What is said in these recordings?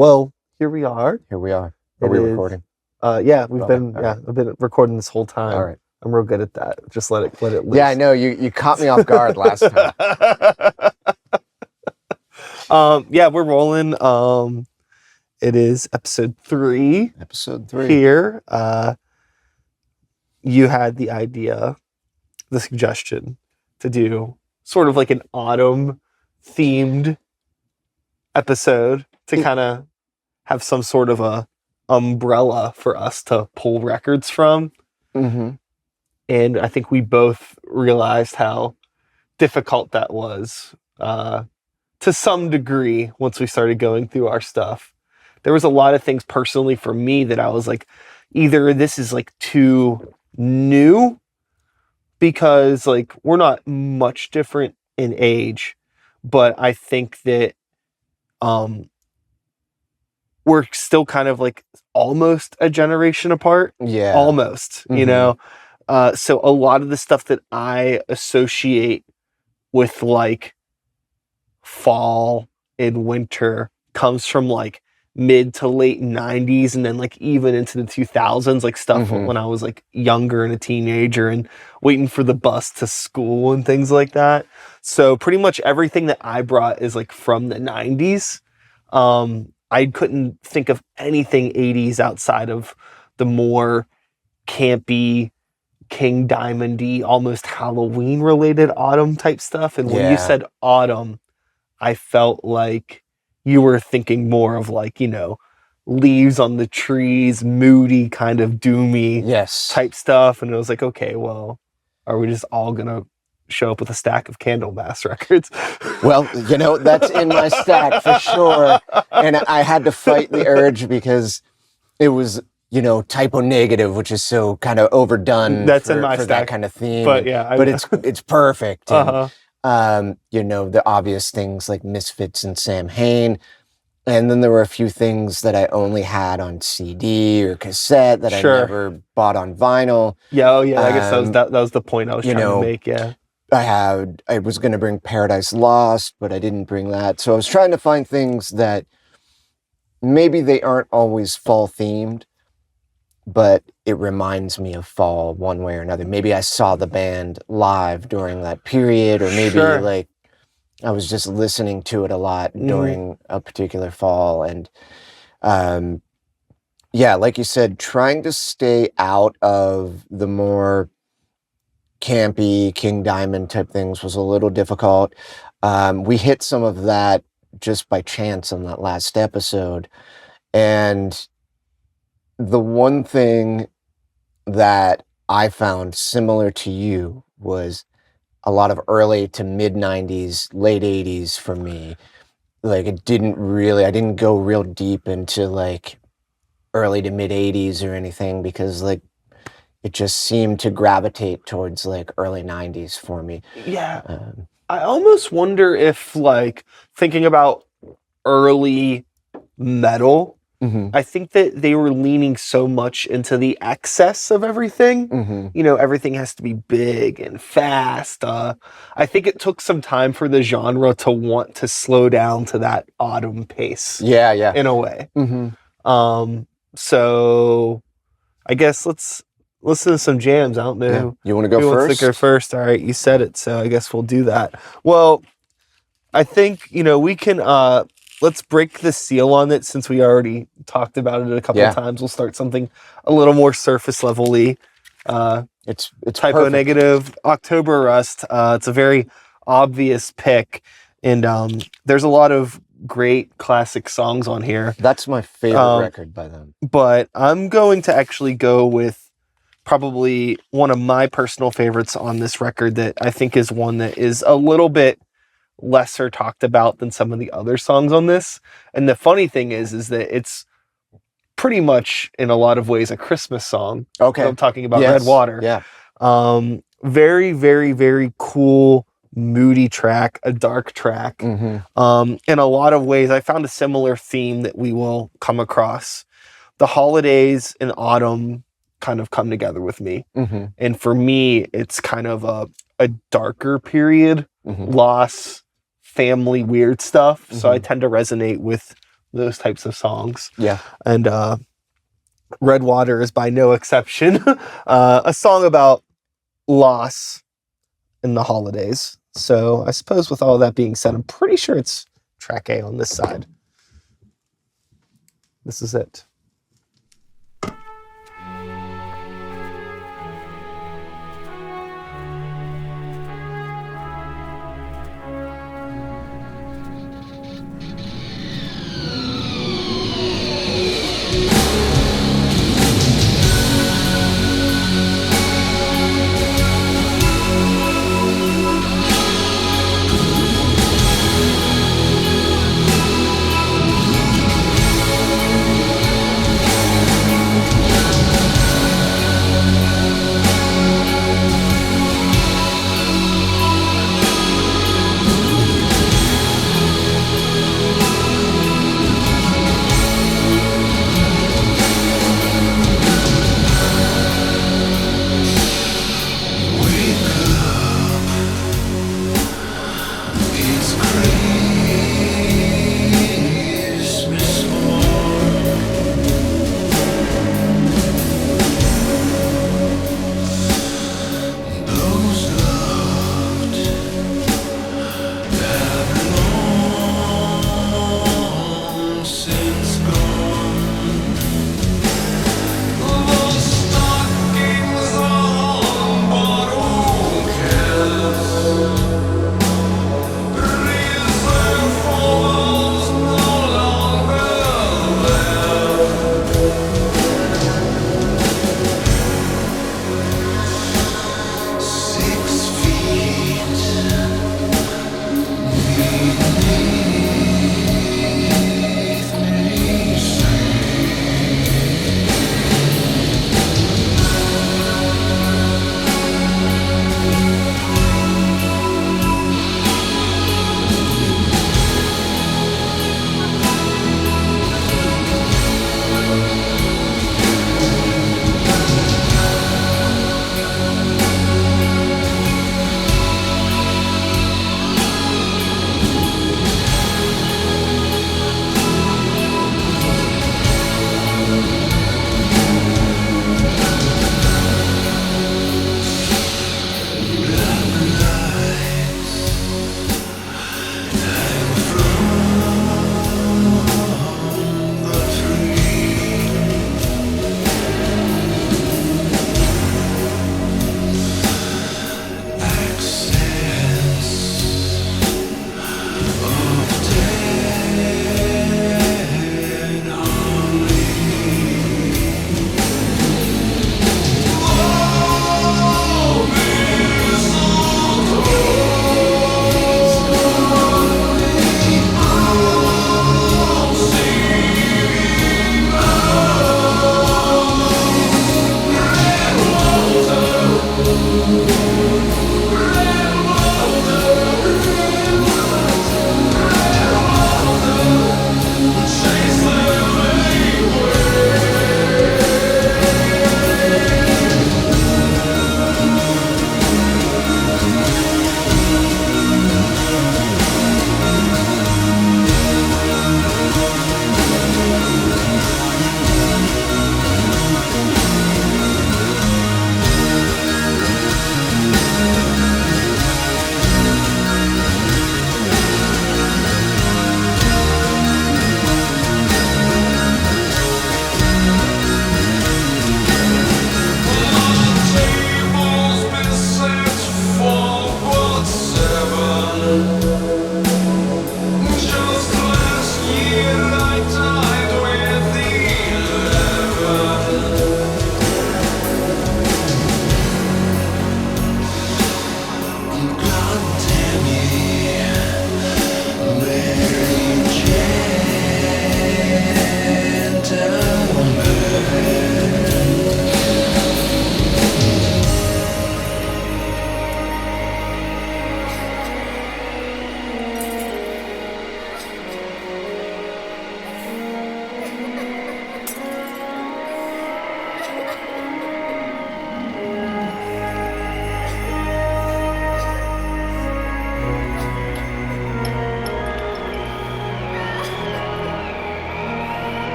Well, here we are. Here we are. Are we recording? Yeah, I've been recording this whole time. All right. I'm real good at that. Just let it loose. Yeah, I know. You caught me off guard last time. Yeah, we're rolling. It is episode 3. Episode 3. Here. You had the idea, the suggestion to do sort of like an autumn themed episode to kind of have some sort of a umbrella for us to pull records from. Mm-hmm. And I think we both realized how difficult that was to some degree once we started going through our stuff. There was a lot of things personally for me that I was like, either this is like too new because like we're not much different in age, but I think that we're still kind of like almost a generation apart. Yeah. Almost, you know? So a lot of the stuff that I associate with like fall and winter comes from like mid to late 90s and then like even into the 2000s, like stuff when I was like younger and a teenager and waiting for the bus to school and things like that. So pretty much everything that I brought is like from the 90s. I couldn't think of anything 80s outside of the more campy, King Diamond-y, almost Halloween related autumn type stuff. And when you said autumn, I felt like you were thinking more of like, you know, leaves on the trees, moody, kind of doomy type stuff. And it was like, okay, well, are we just all gonna show up with a stack of Candlemass records? Well, you know, that's in my stack for sure. And I had to fight the urge because it was, you know, typo negative, which is so kind of overdone that's in my for stack, that kind of theme. But yeah, but it's perfect. And, you know, the obvious things like Misfits and Sam Hain. And then there were a few things that I only had on CD or cassette that I never bought on vinyl. Yeah, I guess that was the point I was trying to make, I was going to bring Paradise Lost, but I didn't bring that. So I was trying to find things that maybe they aren't always fall themed, but it reminds me of fall one way or another. Maybe I saw the band live during that period, or maybe like I was just listening to it a lot during a particular fall. And yeah, like you said, trying to stay out of the more campy King Diamond type things was a little difficult. We hit some of that just by chance on that last episode. And the one thing that I found similar to you was a lot of early to mid 90s, late 80s for me. Like I didn't go real deep into like early to mid 80s or anything because like it just seemed to gravitate towards like early 90s for me. Yeah. I almost wonder if like thinking about early metal, I think that they were leaning so much into the excess of everything. You know, everything has to be big and fast. I think it took some time for the genre to want to slow down to that autumn pace. Yeah. In a way. So I guess let's listen to some jams. I don't know. Yeah. You want to go first? Wants to go first? All right, you said it, so I guess we'll do that. Well, I think, you know, we can, let's break the seal on it since we already talked about it a couple of times. We'll start something a little more surface level-y. It's typo perfect. negative, October Rust. It's a very obvious pick, and there's a lot of great classic songs on here. That's my favorite record by them. But I'm going to actually go with probably one of my personal favorites on this record that I think is one that is a little bit lesser talked about than some of the other songs on this. And the funny thing is that it's pretty much in a lot of ways a Christmas song. Okay. I'm talking about Red Water. Yeah. Very, very, very cool, moody track, a dark track. In a lot of ways, I found a similar theme that we will come across. The holidays and autumn kind of come together with me. And for me, it's kind of a darker period, loss, family, weird stuff. So I tend to resonate with those types of songs. Yeah. And Red Water is by no exception. A song about loss in the holidays. So I suppose with all that being said, I'm pretty sure it's track A on this side. This is it.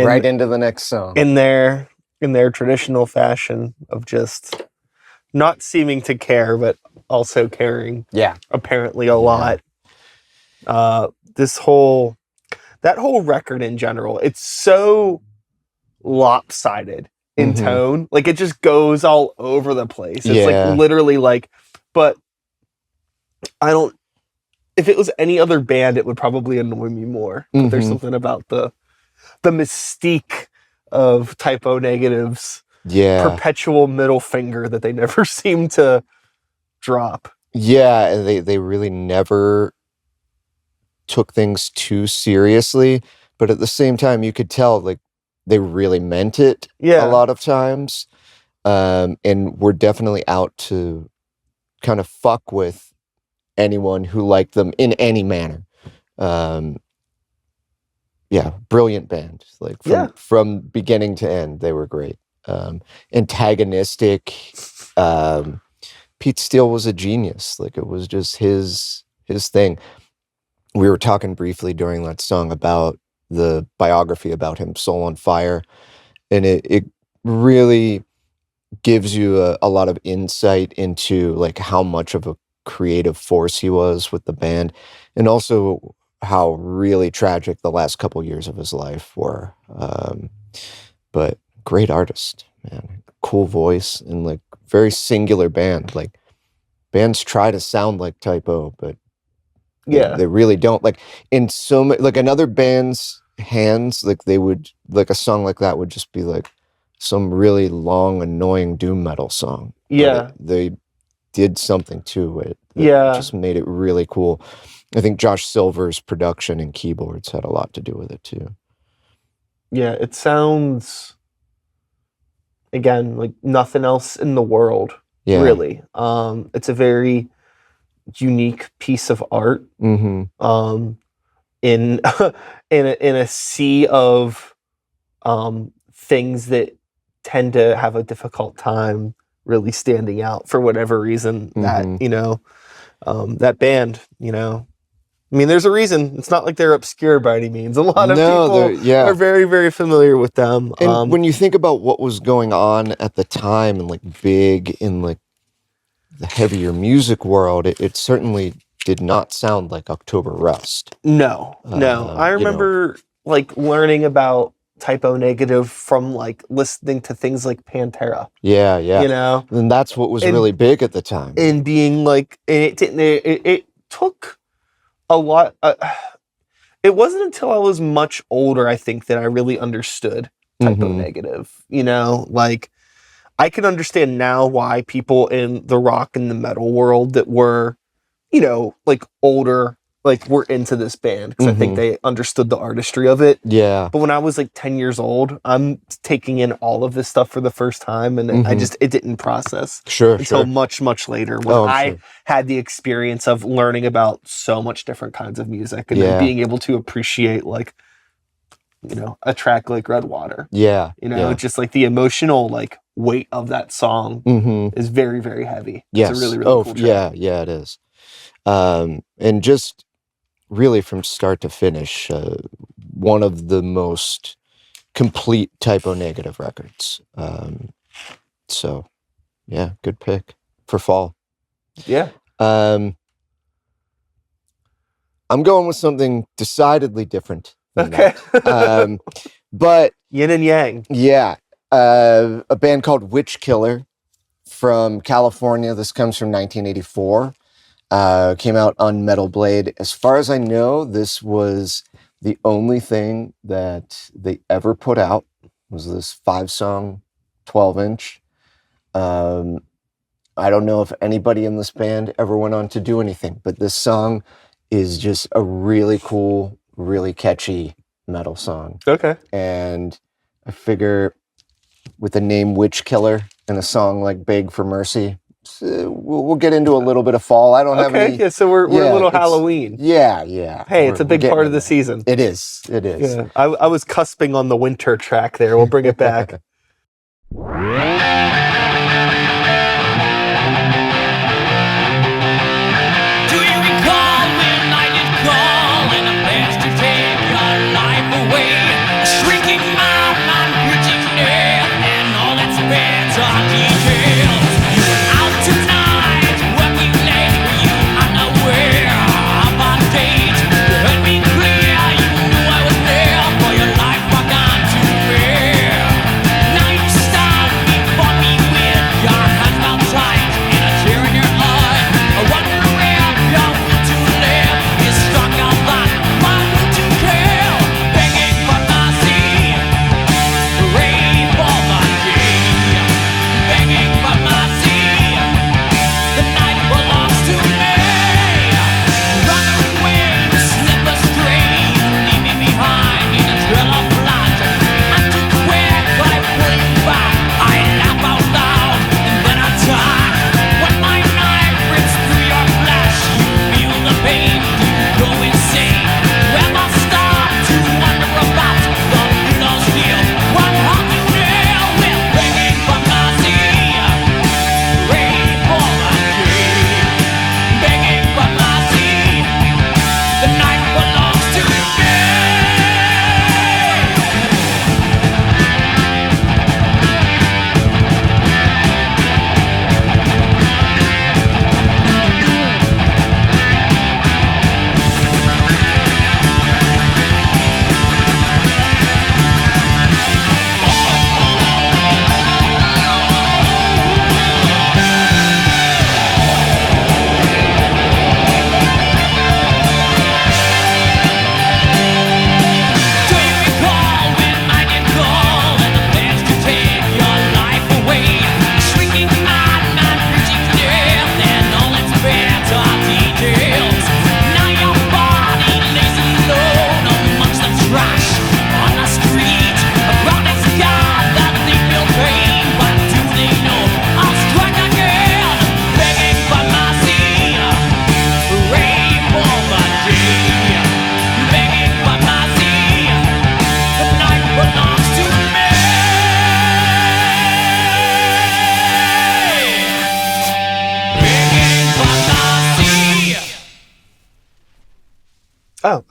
right into the next song. In their traditional fashion of just not seeming to care, but also caring. Yeah. Apparently a lot. That whole record in general, it's so lopsided in tone. Like it just goes all over the place. It's like literally like, but if it was any other band, it would probably annoy me more. But there's something about the mystique of Typo Negative's perpetual middle finger that they never seem to drop. Yeah, they really never took things too seriously, but at the same time you could tell like they really meant it a lot of times. And we're definitely out to kind of fuck with anyone who liked them in any manner. Brilliant band. Like from beginning to end, they were great. Antagonistic. Pete Steele was a genius. Like it was just his thing. We were talking briefly during that song about the biography about him, Soul on Fire, and it really gives you a lot of insight into like how much of a creative force he was with the band, and also how really tragic the last couple years of his life were. But great artist, man. Cool voice, and like very singular band. Like bands try to sound like Typo, but they really don't. Like in so many, like another band's hands, like they would, like a song like that would just be like some really long, annoying doom metal song. But they did something to it that just made it really cool. I think Josh Silver's production and keyboards had a lot to do with it too. Yeah, it sounds, again, like nothing else in the world, really. It's a very unique piece of art. In a sea of things that tend to have a difficult time really standing out for whatever reason. That that band, I mean, there's a reason. It's not like they're obscure by any means. A lot of people are very, very familiar with them. And when you think about what was going on at the time and like big in like the heavier music world, it certainly did not sound like October Rust. No. I remember like learning about Typo Negative from like listening to things like Pantera. Yeah. And that's what was really big at the time. And being like, it took a lot. It wasn't until I was much older, I think, that I really understood Typo Negative. Like I can understand now why people in the rock and the metal world that were, like older, like were into this band, because I think they understood the artistry of it. Yeah. But when I was like 10 years old, I'm taking in all of this stuff for the first time, and it didn't process until much, much later when I had the experience of learning about so much different kinds of music and then being able to appreciate like, a track like Red Water. Just like the emotional like weight of that song is very, very heavy. Yes. It's a really, really cool track. Yeah, it is. And just really from start to finish, one of the most complete Typo Negative records. So yeah, good pick for fall. Yeah. I'm going with something decidedly different than that. But yin and yang. Yeah. A band called Witch Killer from California. This comes from 1984. Came out on Metal Blade. As far as I know, this was the only thing that they ever put out, was this 5-song, 12-inch. I don't know if anybody in this band ever went on to do anything, but this song is just a really cool, really catchy metal song. Okay. And I figure with the name Witch Killer and a song like Beg for Mercy, we'll get into a little bit of fall. I don't have any... Yeah, so we're a little Halloween. Yeah. Hey, it's a big part of the season. It is. Yeah, I was cusping on the winter track there. We'll bring it back. Shrinking mind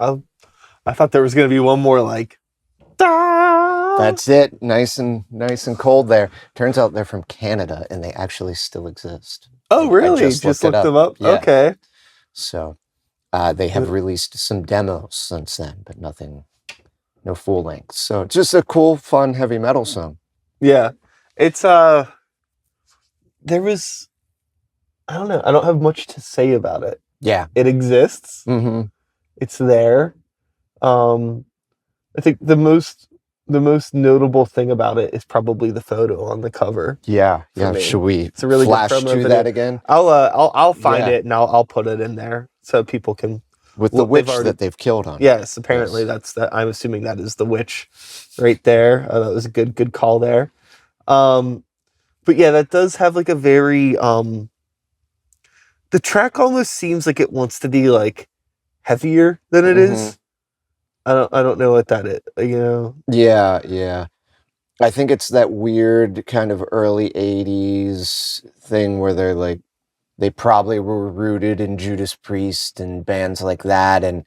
Oh, I thought there was going to be one more like. That's it. Nice and cold there. Turns out they're from Canada and they actually still exist. Oh, really? Just looked them up? Yeah. Okay. So they have released some demos since then, but nothing, no full length. So just a cool, fun, heavy metal song. Yeah. It's, there was, I don't know. I don't have much to say about it. Yeah. It exists. Mm-hmm. It's there. I think the most notable thing about it is probably the photo on the cover. Yeah. Yeah. Should we it's a really flash good promo through video. that again? I'll find it and I'll put it in there so people can. With the witch that they've killed on. Yes, apparently that's that. I'm assuming that is the witch right there. That was a good call there. But yeah, that does have like a very the track almost seems like it wants to be like heavier than it is. I don't know what that is, you know. Yeah. I think it's that weird kind of early 80s thing where they're like they probably were rooted in Judas Priest and bands like that and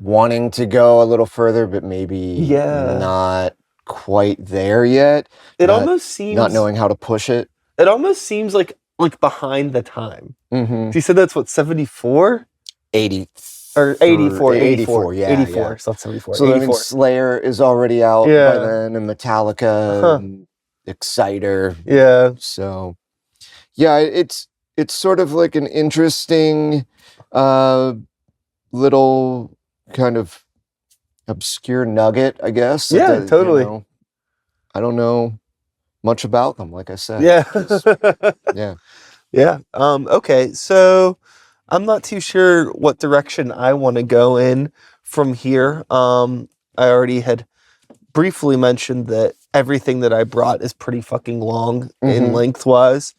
wanting to go a little further, but maybe not quite there yet. It almost seems... Not knowing how to push it. It almost seems like behind the time. Mm-hmm. So you said that's what, 74? 80. Or 84. 84, yeah. 84, it's not 74. So 84. I mean, Slayer is already out by then, and Metallica, and Exciter. Yeah. So, yeah, it's sort of like an interesting little kind of obscure nugget, I guess. Yeah, totally. You know, I don't know much about them, like I said. Yeah. Yeah. Okay, so I'm not too sure what direction I want to go in from here. I already had briefly mentioned that everything that I brought is pretty fucking long in lengthwise.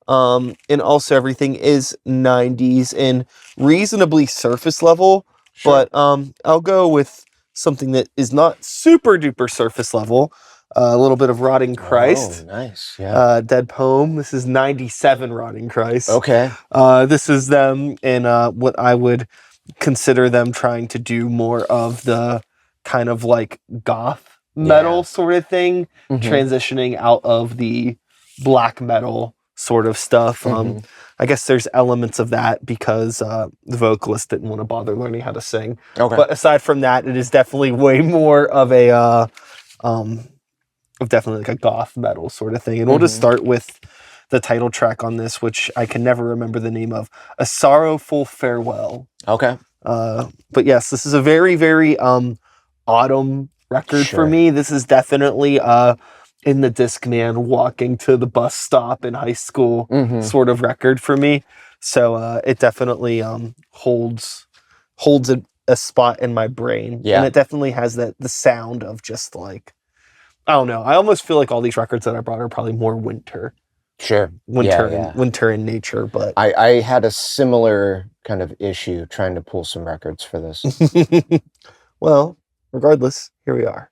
And also everything is 90s and reasonably surface level, but I'll go with something that is not super duper surface level. A little bit of Rotting Christ. Oh, nice. Yeah. Dead Poem. This is 97 Rotting Christ. Okay. This is them in what I would consider them trying to do more of the kind of like goth metal sort of thing, transitioning out of the black metal sort of stuff. I guess there's elements of that because the vocalist didn't want to bother learning how to sing. Okay. But aside from that, it is definitely way more of definitely like a goth metal sort of thing. And we'll just start with the title track on this, which I can never remember the name of, A Sorrowful Farewell. Okay. But yes, this is a very, very autumn record for me. This is definitely in the Discman walking to the bus stop in high school sort of record for me. So it definitely holds a spot in my brain. Yeah. And it definitely has the sound of just like, I don't know. I almost feel like all these records that I brought are probably more winter. Sure. Winter in nature, but I had a similar kind of issue trying to pull some records for this. Well, regardless, here we are.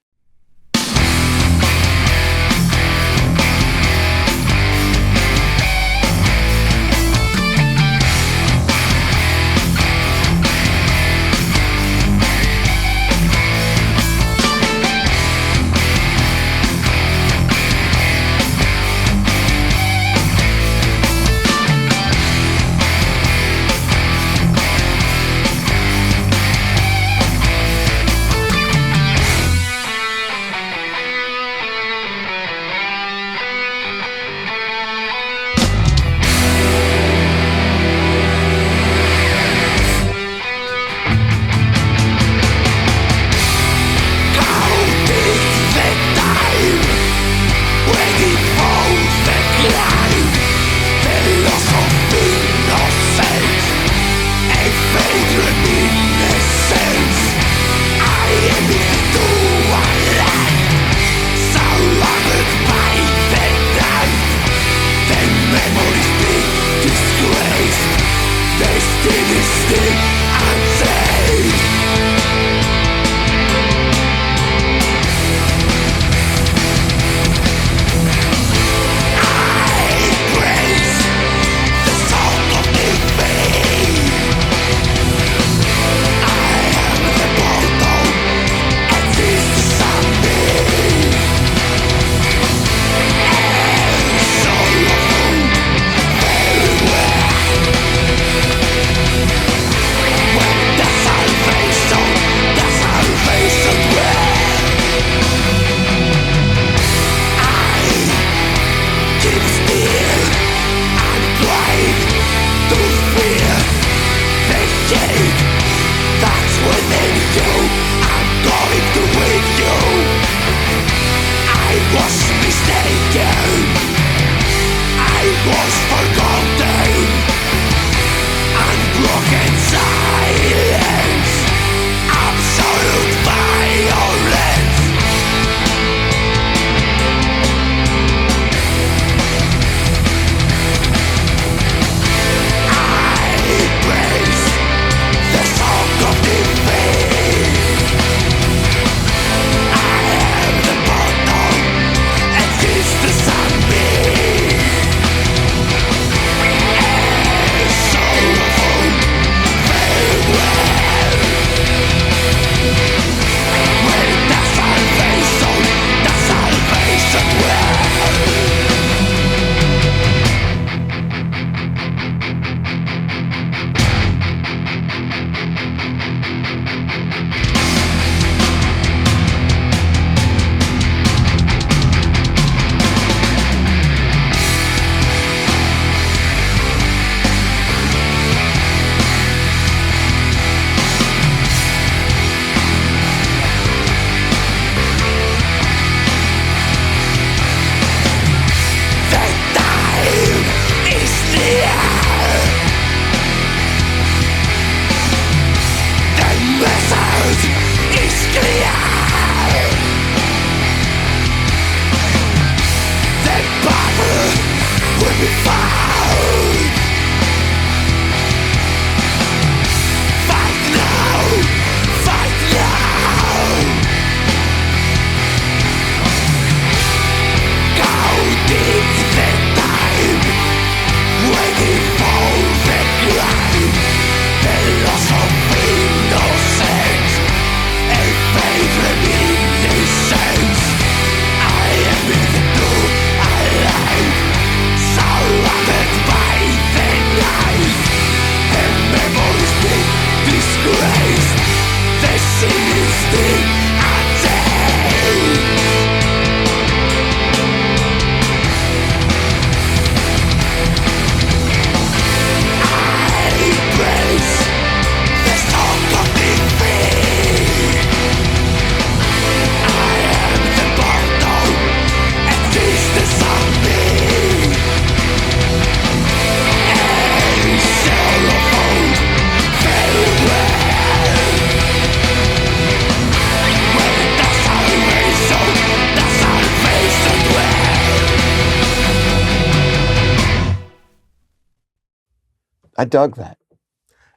I dug that.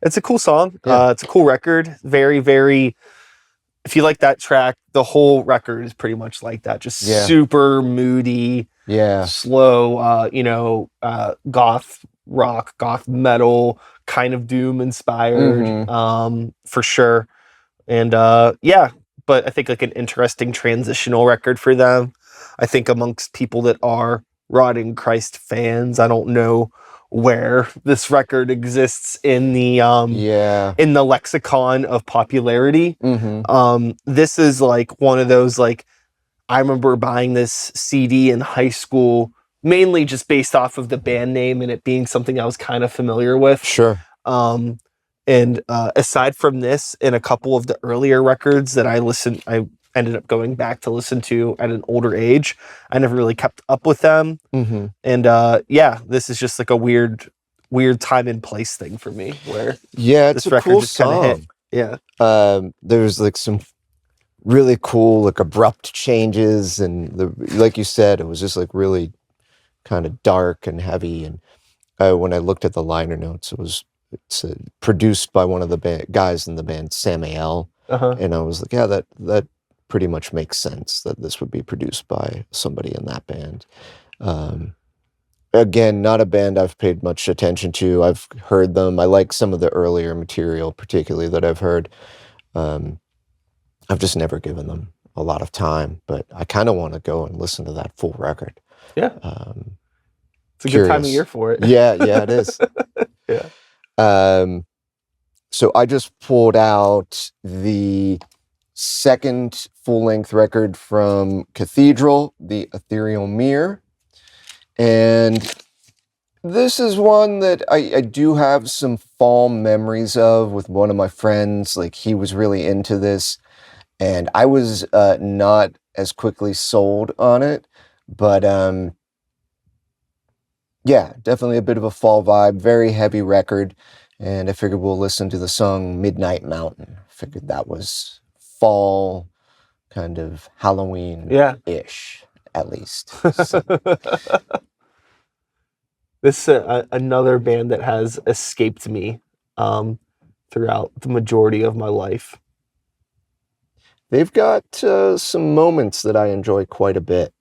It's a cool song. Yeah. It's a cool record. Very, very. If you like that track, the whole record is pretty much like that. Just super moody, slow. Goth rock, goth metal, kind of doom inspired, for sure. And but I think like an interesting transitional record for them. I think amongst people that are Rotting Christ fans, I don't know where this record exists in the in the lexicon of popularity. This is like one of those, like, I remember buying this CD in high school mainly just based off of the band name and it being something I was kind of familiar with. Sure. And aside from this and a couple of the earlier records that I ended up going back to listen to at an older age, I never really kept up with them. And this is just like a weird time and place thing for me where it's this a record cool just kind of hit. There's like some really cool, like, abrupt changes, and like you said, it was just like really kind of dark and heavy. And when I looked at the liner notes, it's produced by one of the guys in the band, Samael. And I was like, yeah, that pretty much makes sense that this would be produced by somebody in that band. Again, not a band I've paid much attention to. I've heard them. I like some of the earlier material, particularly, that I've heard. I've just never given them a lot of time, but I kind of want to go and listen to that full record. Yeah. It's a good time of year for it. Yeah, it is. So I just pulled out the second full-length record from Cathedral, The Ethereal Mirror. And this is one that I do have some fond memories of with one of my friends. Like, he was really into this, and I was not as quickly sold on it. But definitely a bit of a fall vibe, very heavy record. And I figured we'll listen to the song Midnight Mountain. I figured that was fall, kind of Halloween-ish, at least. So. This is another band that has escaped me throughout the majority of my life. They've got some moments that I enjoy quite a bit.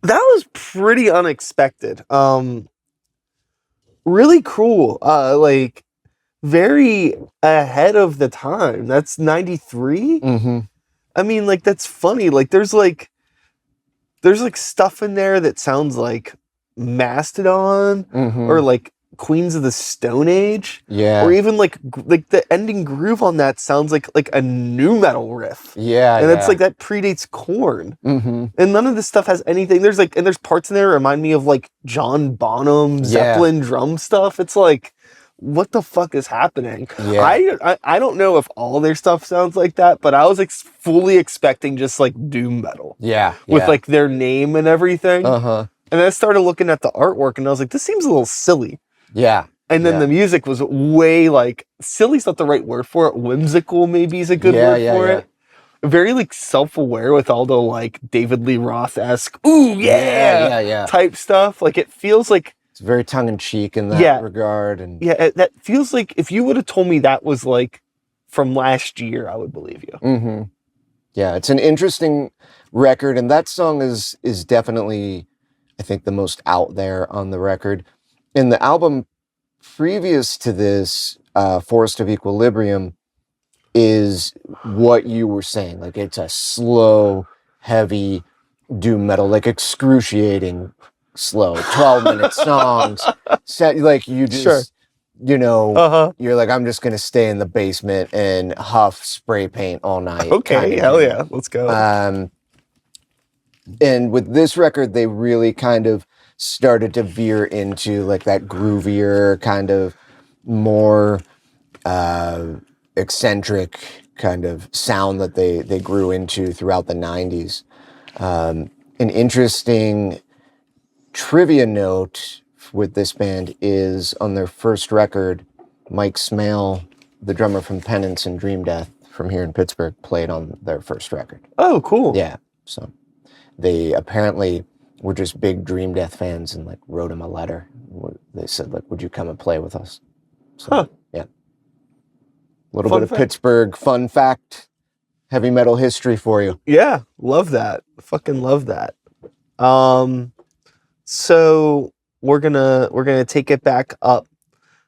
That was pretty unexpected. Really cool. Like very ahead of the time. That's 93? Mm-hmm. I mean, like that's funny. Like there's like stuff in there that sounds like Mastodon Mm-hmm. or like Queens of the Stone Age. Yeah. Or even like the ending groove on that sounds like a nu metal riff. Yeah. And it's yeah. like that predates Korn. Mm-hmm. And none of this stuff has anything. There's parts in there that remind me of like John Bonham, Zeppelin drum stuff. It's like, what the fuck is happening? Yeah. I don't know if all their stuff sounds like that, but I was fully expecting just like doom metal. Yeah. With like their name and everything. Uh-huh. And then I started looking at the artwork and I was like, this seems a little silly. Yeah. And then the music was way like, silly's not the right word for it. Whimsical maybe is a good word for it. Very like self-aware with all the like David Lee Roth-esque, ooh yeah type stuff. Like it feels like it's very tongue-in-cheek in that regard. And that feels like if you would have told me that was like from last year, I would believe you. Mm-hmm. Yeah, it's an interesting record, and that song is definitely, I think, the most out there on the record. In the album previous to this, Forest of Equilibrium, is what you were saying. Like it's a slow, heavy doom metal, like excruciating slow, 12-minute songs. Like you just, you know, you're like, I'm just going to stay in the basement and huff spray paint all night. Okay, hell yeah, let's go. And with this record, they really kind of started to veer into like that groovier, kind of more eccentric kind of sound that they grew into throughout the 90s. An interesting trivia note with this band is on their first record, Mike Smale, the drummer from Penance and Dream Death from here in Pittsburgh, played on their first record. Oh, cool. Yeah. So they apparently were just big Dream Death fans and like wrote him a letter. They said, like, would you come and play with us? So, yeah. A little bit of Pittsburgh fun fact, heavy metal history for you. Yeah. Love that. Fucking love that. So we're gonna take it back up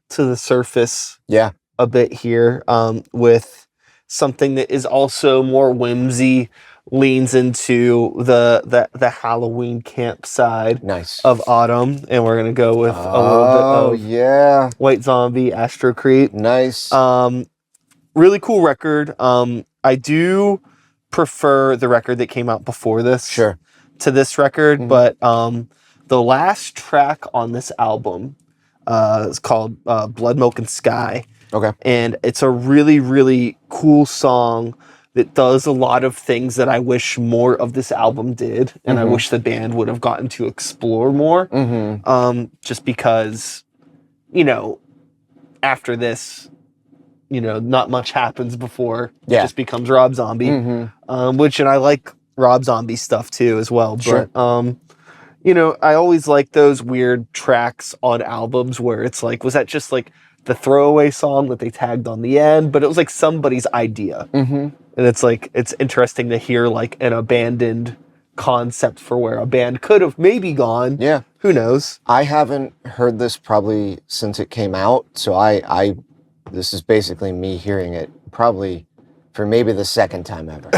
to the surface. Yeah. A bit here, with something that is also more whimsy, leans into the Halloween camp side of Autumn, and we're gonna go with a little bit of White Zombie, Astrocrete. Nice. Really cool record. I do prefer the record that came out before this to this record, but the last track on this album is called Blood, Milk, and Sky. Okay. And it's a really, really cool song that does a lot of things that I wish more of this album did. And I wish the band would have gotten to explore more. Just because, you know, after this, you know, not much happens before it just becomes Rob Zombie. And I like Rob Zombie stuff too as well. But, you know, I always like those weird tracks on albums where it's like, was that just like the throwaway song that they tagged on the end? But it was like somebody's idea. And it's like, it's interesting to hear like an abandoned concept for where a band could have maybe gone. Yeah. Who knows? I haven't heard this probably since it came out. So this is basically me hearing it probably for maybe the second time ever.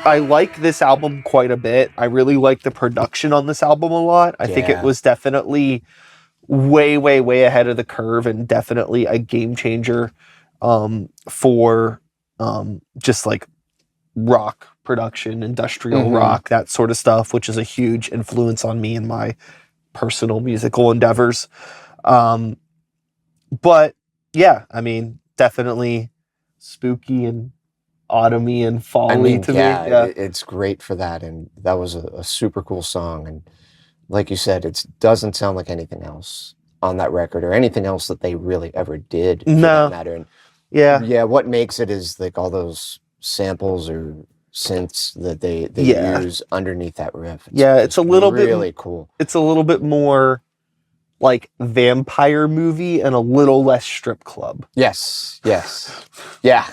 I like this album quite a bit. I really like the production on this album a lot. I think it was definitely way, way, way ahead of the curve and definitely a game changer for just like rock production, industrial rock, that sort of stuff, which is a huge influence on me in my personal musical endeavors. But yeah, I mean, definitely spooky and autumny and fall-y to me. Yeah, it's great for that, and that was a super cool song. And like you said, it doesn't sound like anything else on that record or anything else that they really ever did, for that matter. And yeah, what makes it is like all those samples or synths that they use underneath that riff. It's a little really bit really cool. It's a little bit more like vampire movie and a little less strip club. Yes. Yeah.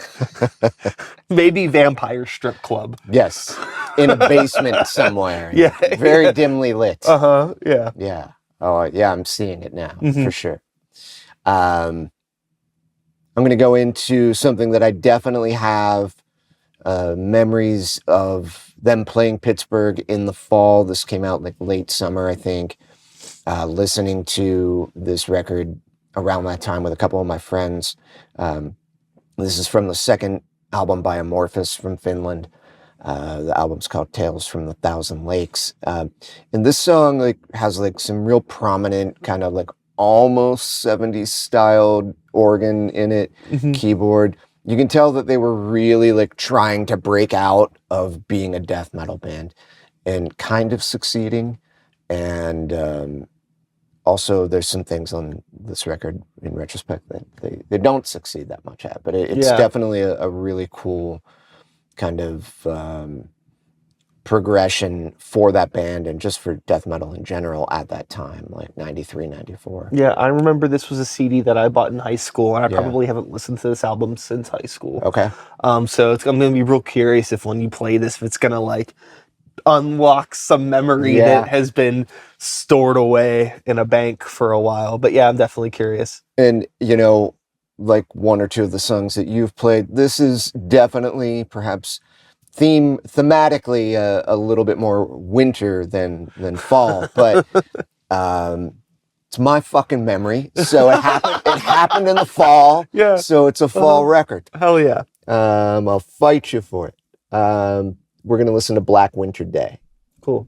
Maybe vampire strip club. Yes. In a basement somewhere. Yeah. Very dimly lit. Yeah. Yeah. Oh, yeah, I'm seeing it now, for sure. I'm going to go into something that I definitely have memories of them playing Pittsburgh in the fall. This came out like late summer, I think. Listening to this record around that time with a couple of my friends. This is from the second album by Amorphous from Finland. The album's called Tales from the Thousand Lakes. And this song like has like some real prominent kind of like almost 70s styled organ in it, keyboard. You can tell that they were really like trying to break out of being a death metal band and kind of succeeding. And also, there's some things on this record, in retrospect, that they don't succeed that much at. But it's definitely a really cool kind of progression for that band and just for death metal in general at that time, like 93, 94. Yeah, I remember this was a CD that I bought in high school, and I probably haven't listened to this album since high school. Okay. So I'm going to be real curious if when you play this, if it's going to like unlock some memory that has been stored away in a bank for a while. But yeah, I'm definitely curious. And, you know, like one or two of the songs that you've played, this is definitely perhaps thematically a little bit more winter than fall. But it's my fucking memory. So it happened in the fall. Yeah. So it's a fall record. Hell yeah. I'll fight you for it. We're going to listen to Black Winter Day. Cool.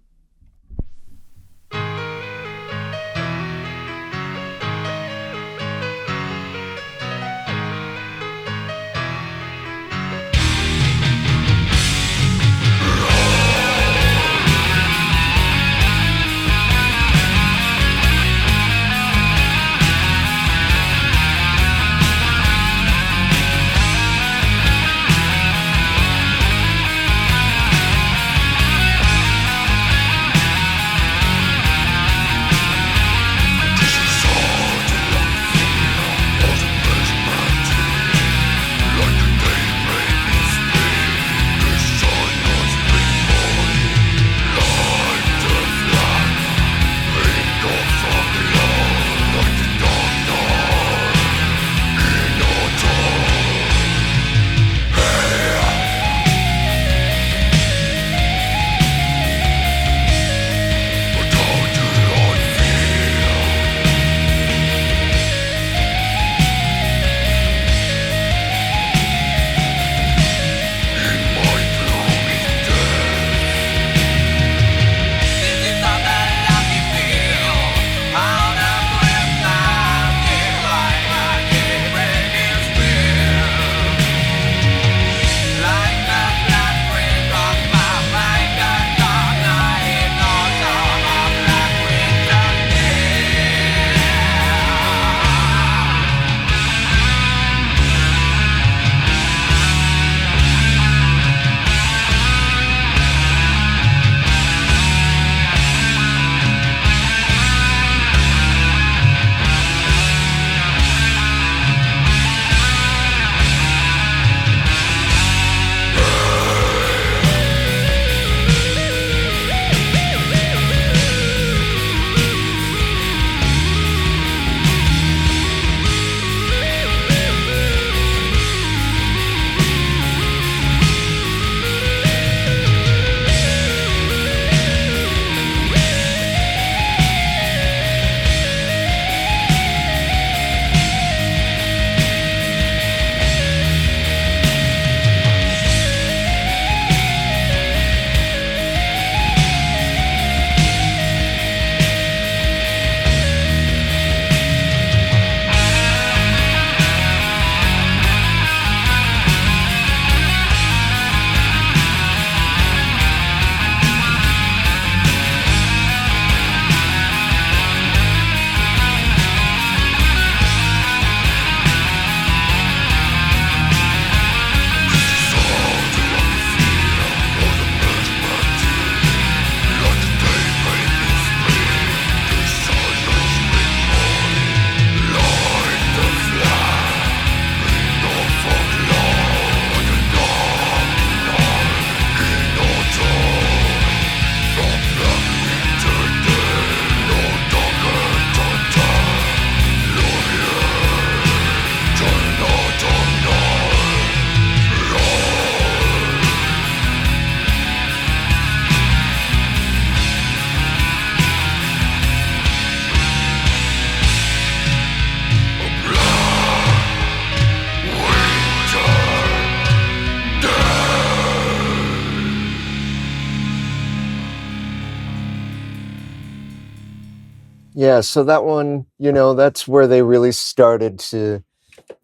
Yeah, so that one, that's where they really started to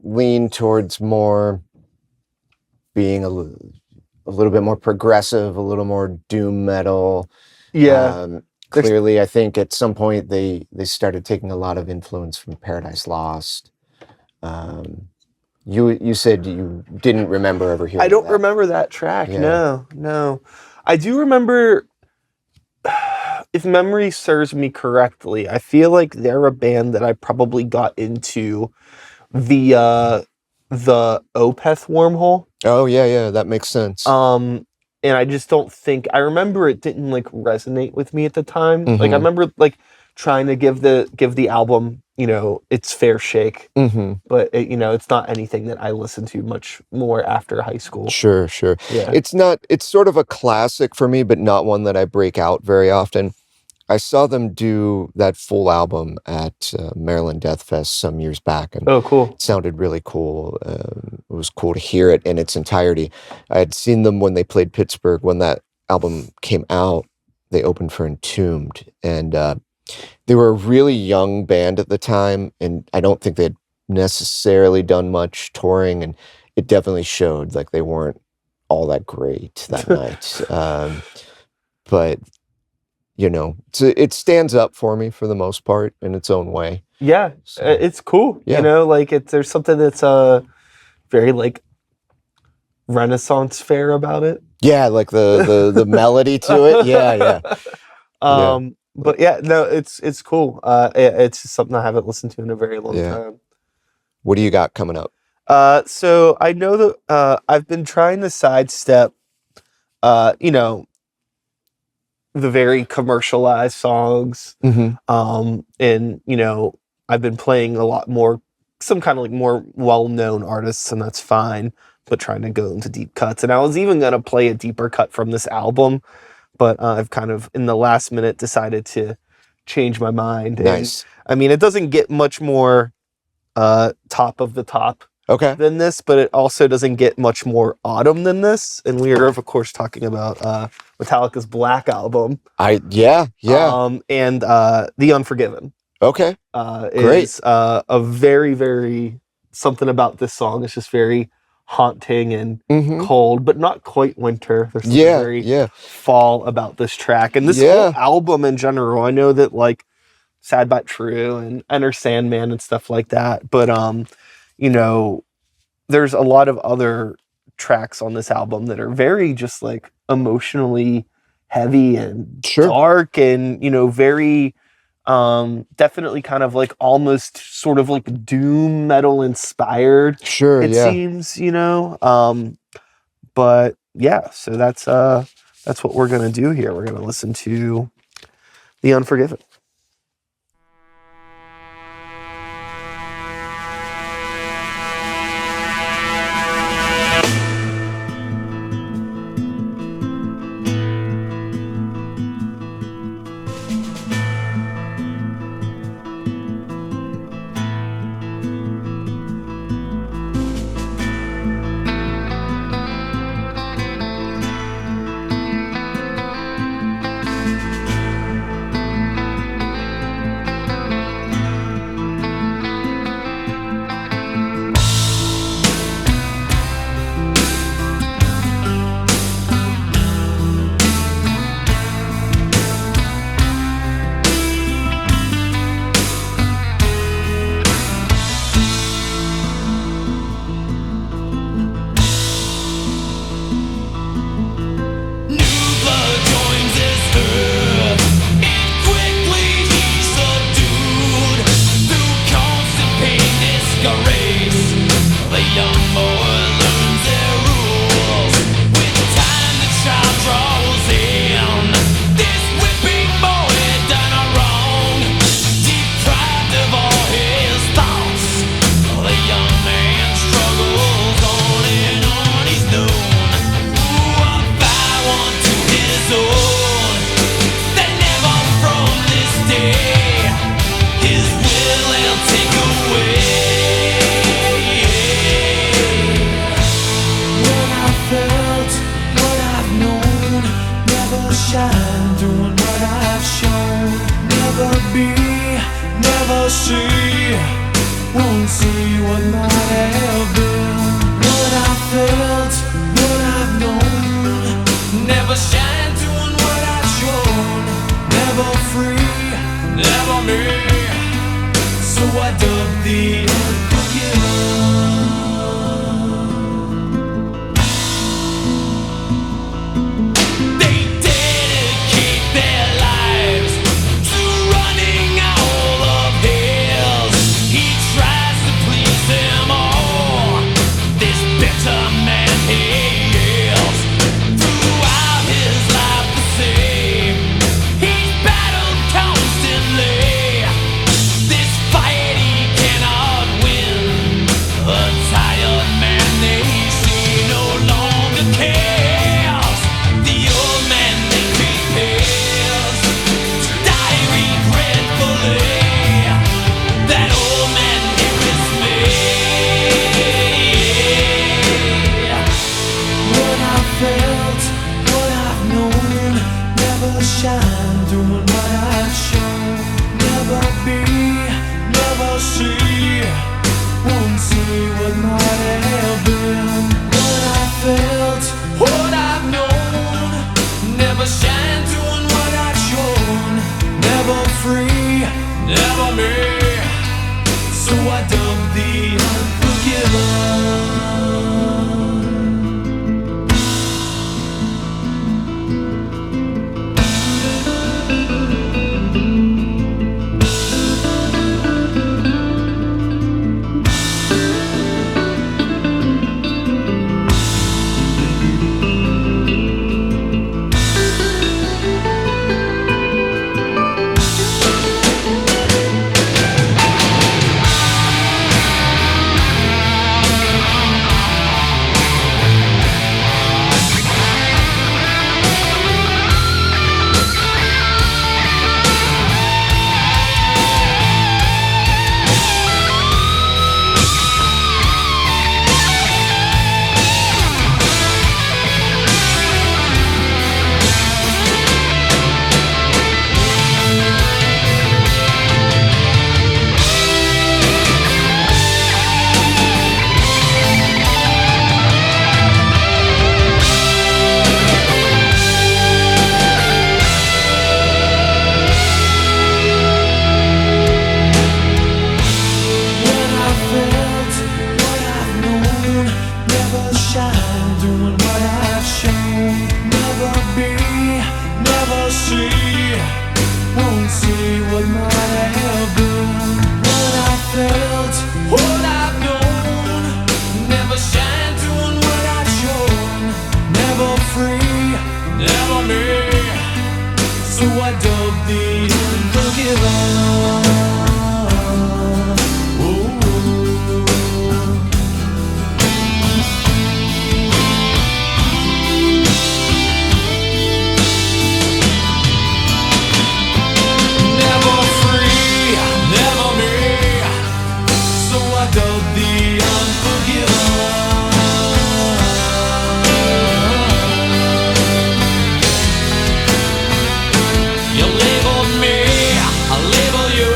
lean towards more being a little bit more progressive, a little more doom metal. Yeah. Clearly, I think at some point they started taking a lot of influence from Paradise Lost. You said you didn't remember ever hearing I don't that. remember that track. Yeah. No. I do remember, if memory serves me correctly, I feel like they're a band that I probably got into via the Opeth wormhole. Oh yeah, that makes sense. And I just don't think I remember it didn't like resonate with me at the time. Mm-hmm. Like I remember like trying to give the album, its fair shake. Mm-hmm. But it's not anything that I listened to much more after high school. Sure. Yeah. It's sort of a classic for me, but not one that I break out very often. I saw them do that full album at Maryland Death Fest some years back, and Oh, cool. it sounded really cool. It was cool to hear it in its entirety. I had seen them when they played Pittsburgh. When that album came out, they opened for Entombed, and they were a really young band at the time, and I don't think they had necessarily done much touring, and it definitely showed. Like, they weren't all that great that night. But it stands up for me for the most part in its own way. Yeah, So, it's cool. Yeah. Like there's something that's very like Renaissance fair about it. yeah, like the melody to it. Yeah. But yeah, no, it's cool. It's just something I haven't listened to in a very long time. What do you got coming up? So I know that I've been trying to sidestep, the very commercialized songs. Mm-hmm. And I've been playing a lot more, some kind of like more well-known artists, and that's fine, but trying to go into deep cuts. And I was even going to play a deeper cut from this album, but I've kind of in the last minute decided to change my mind. Nice. And, I mean, it doesn't get much more top of the top than this, but it also doesn't get much more autumn than this. And we are, of course, talking about Metallica's Black Album. Yeah. And The Unforgiven. Okay. Great. Is a very, very, something about this song is just very haunting and cold, but not quite winter. There's something very fall about this track. And this whole album in general, I know that like Sad But True and Enter Sandman and stuff like that, but there's a lot of other tracks on this album that are very just like emotionally heavy and dark and very definitely kind of like almost sort of like doom metal inspired. It seems, but yeah, so that's what we're gonna do here. We're gonna listen to The Unforgiven. Shine, doing what I've shown. Never be never see, won't see what might have been. What I felt, what I've known, never shine doing what I've shown. Never free, never me, so I dug the unforgiven. They dedicate their lives to running all of his. He tries to please them all, this bitter man he is. Throughout his life the same, he's battled constantly. This fight he cannot win. A tired man they see no longer cares. The old man they prepares to die regretfully. That old man here is me. What I felt, what I've known, never shine doing what I've shown. Never be, never see, won't see what might have been. What I felt, what I've known, never shine doing what I've shown. Never free, never me, so I dug the unforgiven. What I felt, what I've known, never shine doing what I've shown. Never be, never see, won't see what might have been. What I felt, what I've known, never shine doing what I've shown. Never free, never me, so I dug the unforgiven. Never free, never me, so I dug the unforgiven. You labeled me, I label you,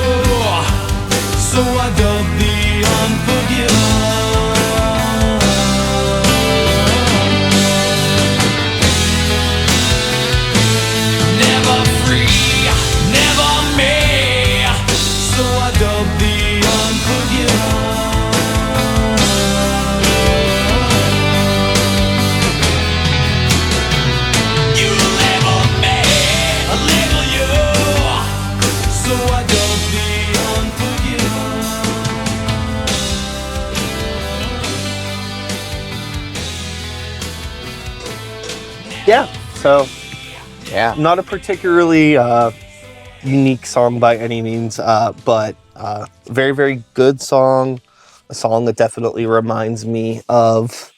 so I dug the unforgiven. Never free, never me, so I dug the unforgiven. You labeled me, I label you, so I dug the unforgiven. Yeah. So Yeah. not a particularly unique song by any means, but very, very good song. A song that definitely reminds me of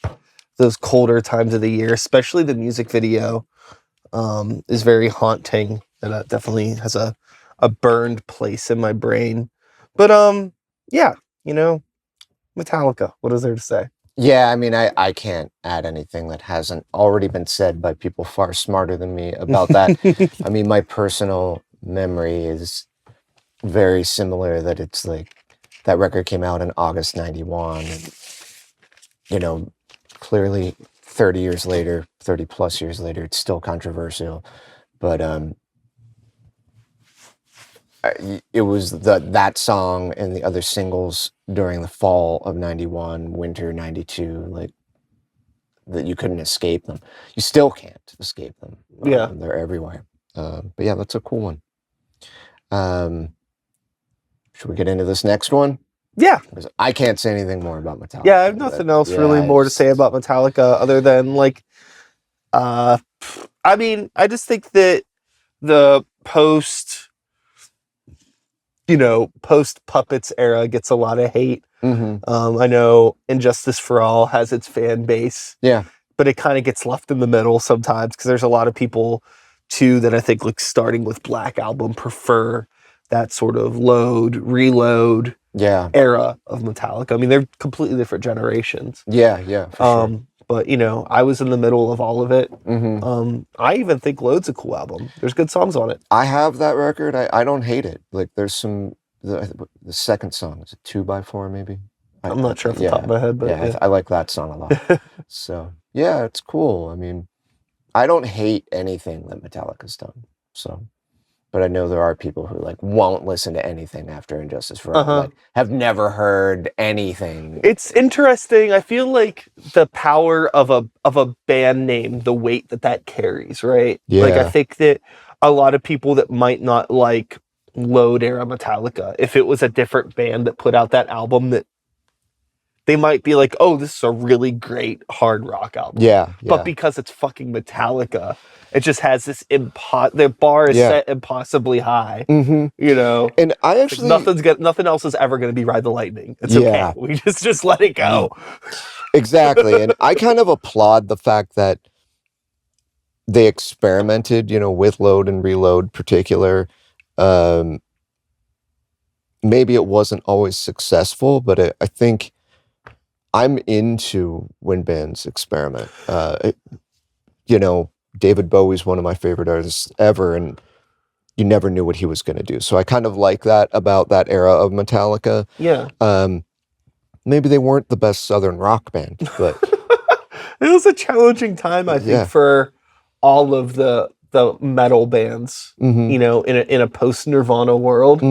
those colder times of the year, especially the music video is very haunting. And definitely has a burned place in my brain. But yeah, you know, Metallica. What is there to say? Yeah, I mean, I can't add anything that hasn't already been said by people far smarter than me about that. I mean, my personal memory is very similar that it's like that record came out in August 91 and, you know, clearly 30 years later, 30 plus years later, it's still controversial. But it was that song and the other singles during the fall of 91, winter 92, like that you couldn't escape them. You still can't escape them. Yeah. They're everywhere. But yeah, that's a cool one. Should we get into this next one? Yeah. I can't say anything more about Metallica. Yeah, I have nothing else really more to say about Metallica other than like, I mean, I just think that the post Puppets era gets a lot of hate. Mm-hmm. I know Injustice for All has its fan base. Yeah. But it kind of gets left in the middle sometimes because there's a lot of people too that I think, like, starting with Black Album, prefer that sort of load, reload era of Metallica. I mean, they're completely different generations. Yeah, for sure. But, you know, I was in the middle of all of it. Mm-hmm. I even think Load's a cool album. There's good songs on it. I have that record. I don't hate it. Like, there's some, the second song, is it 2x4 maybe? I'm not sure off the top of my head, but yeah. I like that song a lot. So, yeah, it's cool. I mean, I don't hate anything that Metallica's done. So, but I know there are people who like won't listen to anything after Injustice for All. Like, have never heard anything. It's interesting. I feel like the power of a band name, the weight that carries, right? Yeah. Like, I think that a lot of people that might not like Load era Metallica, if it was a different band that put out that album, that they might be like, oh, this is a really great hard rock album. Yeah. But because it's fucking Metallica, it just has this the bar is set impossibly high. Mm-hmm. You know? And I actually nothing else is ever gonna be Ride the Lightning. It's okay. We just let it go. Exactly. And I kind of applaud the fact that they experimented, you know, with Load and Reload particular. Maybe it wasn't always successful, but I think I'm into when bands experiment. You know, David Bowie's one of my favorite artists ever, and you never knew what he was going to do. So I kind of like that about that era of Metallica. Yeah. Maybe they weren't the best Southern rock band, but it was a challenging time, I think, for all of the metal bands. You know, in a post Nirvana world.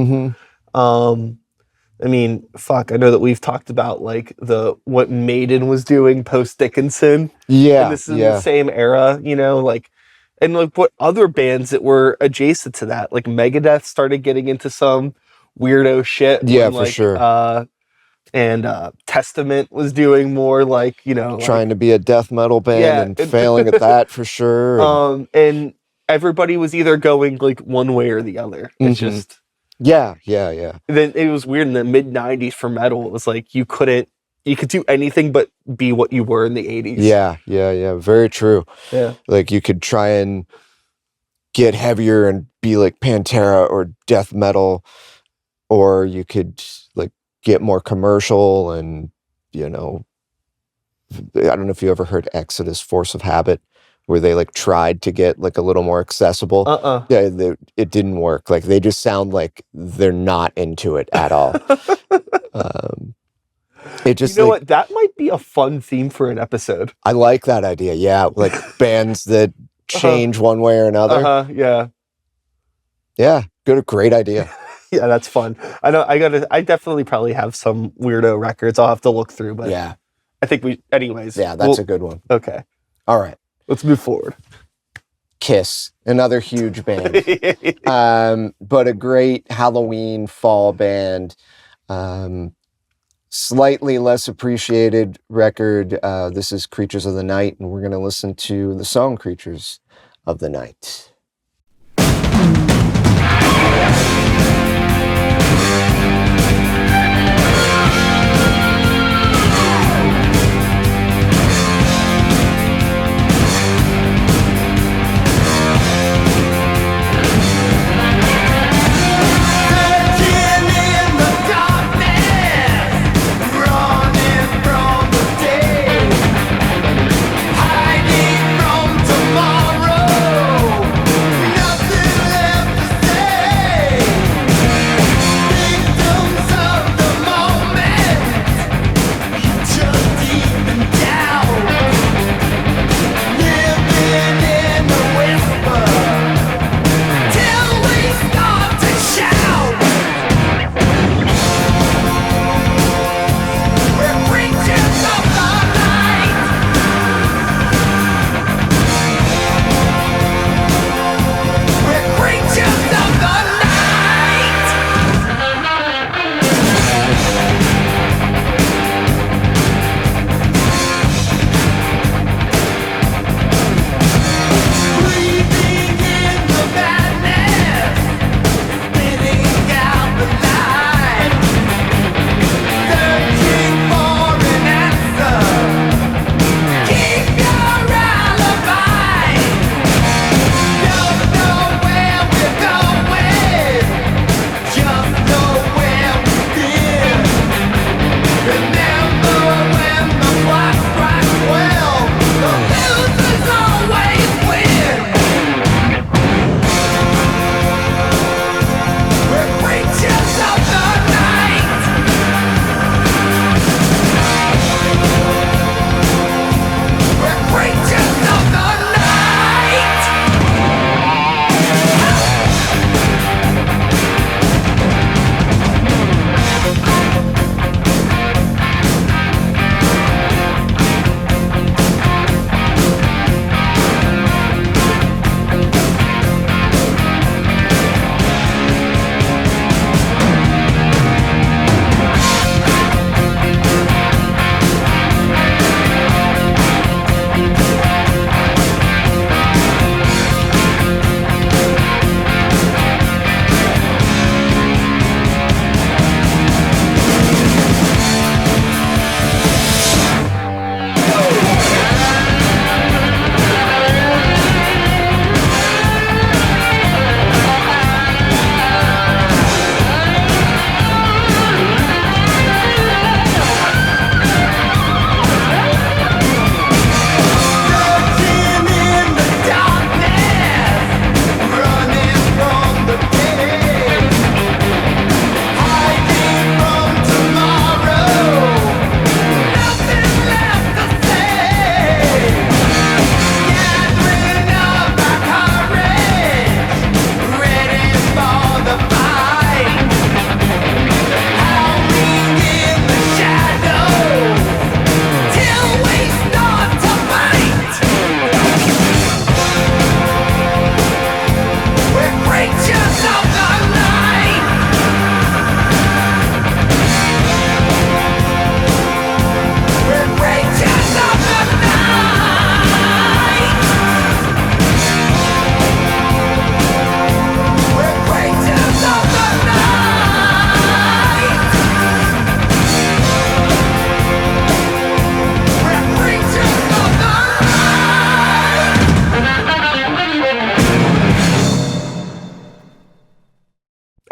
I mean, fuck, I know that we've talked about like what Maiden was doing post Dickinson. Yeah. And this is the same era, you know, like, and like what other bands that were adjacent to that, like Megadeth started getting into some weirdo shit. Yeah, when, for sure. And Testament was doing more like, you know, trying to be a death metal band and failing at that for sure. And everybody was either going like one way or the other. It's just. Yeah. Then it was weird in the mid 90s for metal. It was like you could do anything but be what you were in the 80s. Yeah. Very true. Yeah. Like you could try and get heavier and be like Pantera or death metal, or you could like get more commercial and, you know, I don't know if you ever heard Exodus, Force of Habit, where they like tried to get like a little more accessible. Yeah, it didn't work. Like they just sound like they're not into it at all. It just, you know, like, what? That might be a fun theme for an episode. I like that idea. Yeah, like bands that change one way or another. Yeah, great idea. Yeah, that's fun. I know. I definitely probably have some weirdo records. I'll have to look through, but yeah, I think anyways. Yeah, that's a good one. Okay. All right. Let's move forward. Kiss, another huge band, but a great Halloween fall band. Slightly less appreciated record. This is Creatures of the Night, and we're going to listen to the song Creatures of the Night.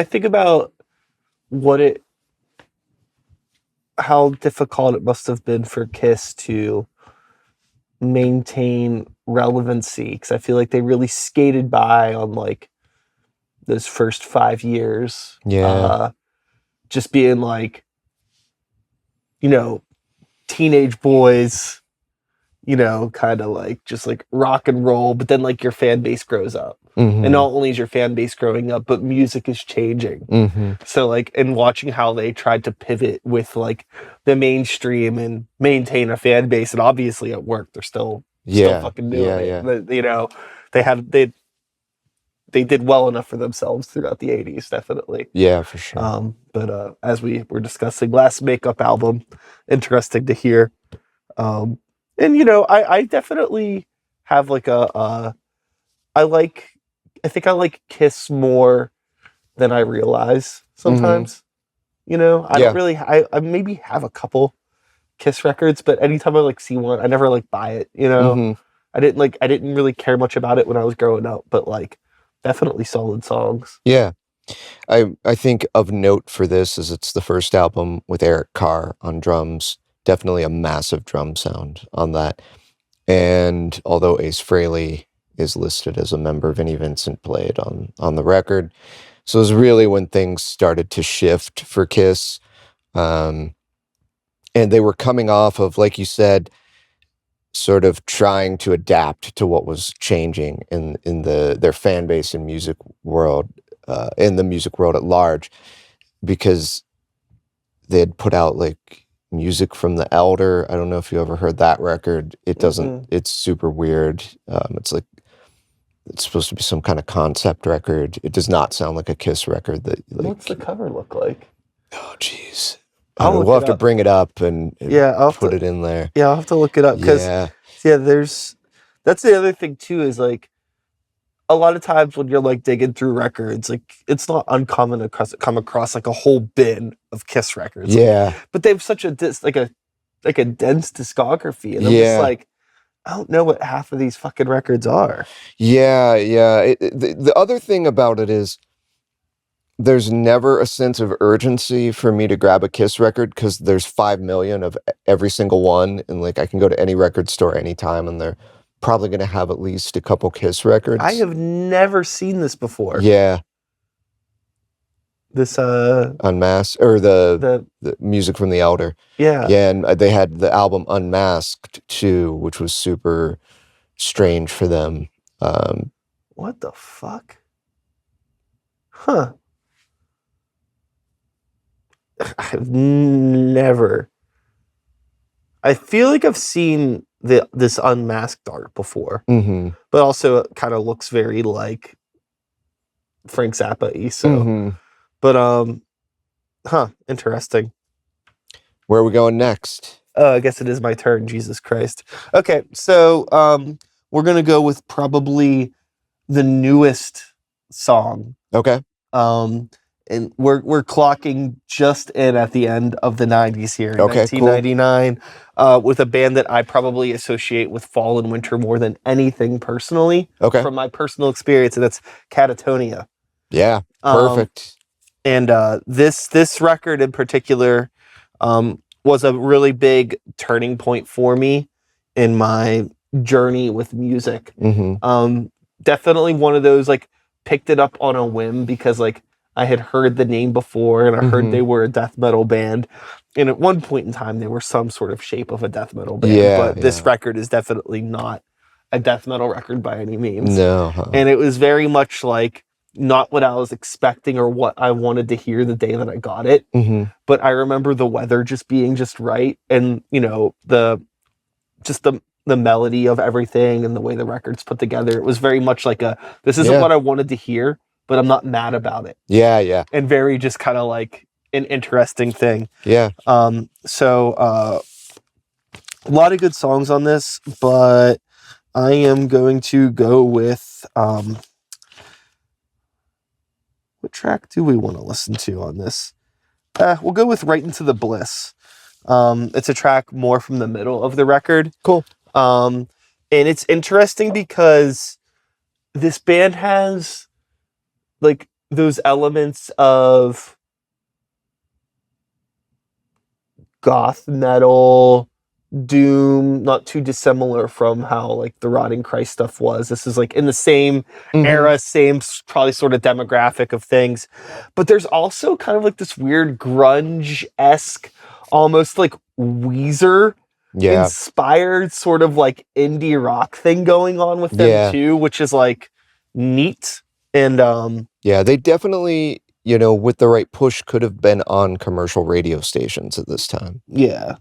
I think about how difficult it must have been for Kiss to maintain relevancy, because I feel like they really skated by on like those first 5 years. Yeah. Just being like, teenage boys, kind of like just like rock and roll, but then like your fan base grows up. Mm-hmm. And not only is your fan base growing up, but music is changing. Mm-hmm. So like, and watching how they tried to pivot with like the mainstream and maintain a fan base, and obviously at work they're still fucking doing it. Yeah. They did well enough for themselves throughout the 80s, definitely. Yeah, for sure. But as we were discussing, last makeup album, interesting to hear. And I definitely have like I think I like Kiss more than I realize sometimes. I don't really, I maybe have a couple Kiss records, but anytime I like see one, I never like buy it, Mm-hmm. I didn't really care much about it when I was growing up, but like definitely solid songs. Yeah. I think of note for this is it's the first album with Eric Carr on drums. Definitely a massive drum sound on that. And although Ace Frehley is listed as a member, Vinnie Vincent played on the record. So it was really when things started to shift for Kiss. And they were coming off of, like you said, sort of trying to adapt to what was changing in their fan base and music world, in the music world at large, because they had put out like Music from the Elder. I don't know if you ever heard that record. It doesn't, it's super weird. It's supposed to be some kind of concept record. It does not sound like a Kiss record. What's the cover look like? Oh, jeez. We'll have to bring it up and I'll put it in there. Yeah, I'll have to look it up, because that's the other thing too, is like a lot of times when you're like digging through records, like it's not uncommon to come across like a whole bin of Kiss records. Yeah. But they have such a dense discography, and I'm just like, I don't know what half of these fucking records are. Yeah. The other thing about it is there's never a sense of urgency for me to grab a Kiss record, because there's 5 million of every single one, and like I can go to any record store anytime and they're probably going to have at least a couple Kiss records. I have never seen this before. Yeah. This Unmasked, or the Music from the Elder. Yeah. Yeah, and they had the album Unmasked too, which was super strange for them. What the fuck? Huh. I've never. I feel like I've seen this unmasked art before, but also it kind of looks very like Frank Zappa-y. So, but interesting. Where are we going next? I guess it is my turn. Jesus Christ. Okay, so we're gonna go with probably the newest song. Okay. And we're clocking just in at the end of the 90s here in 1999, with a band that I probably associate with fall and winter more than anything personally, from my personal experience, and that's Catatonia. Yeah, perfect. And this record in particular was a really big turning point for me in my journey with music. Definitely one of those, like, picked it up on a whim because like I had heard the name before, and I heard they were a death metal band, and at one point in time they were some sort of shape of a death metal band, but this record is definitely not a death metal record by any means. And it was very much like not what I was expecting or what I wanted to hear the day that I got it. But I remember the weather just being just right, and the melody of everything and the way the record's put together. It was very much like this isn't what I wanted to hear, but I'm not mad about it. Yeah. And very just kind of like an interesting thing. Yeah. So a lot of good songs on this, but I am going to go with what track do we want to listen to on this? We'll go with Right Into the Bliss. It's a track more from the middle of the record. Cool. And it's interesting because this band has like those elements of goth metal, doom, not too dissimilar from how like the Rotting Christ stuff was. This is like in the same era, same probably sort of demographic of things. But there's also kind of like this weird grunge-esque, almost like Weezer inspired sort of like indie rock thing going on with them too, which is like neat. And they definitely, you know, with the right push could have been on commercial radio stations at this time. Yeah.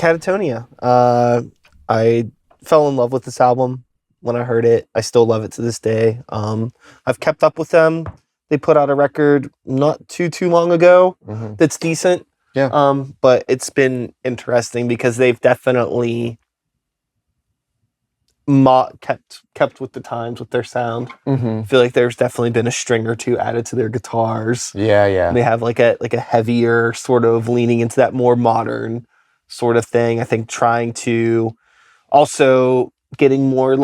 Catatonia. I fell in love with this album when I heard it. I still love it to this day. I've kept up with them. They put out a record not too long ago that's decent. Yeah. But it's been interesting because they've definitely kept with the times with their sound. I feel like there's definitely been a string or two added to their guitars. Yeah. They have like a heavier sort of leaning into that more modern sort of thing. I think trying to also getting more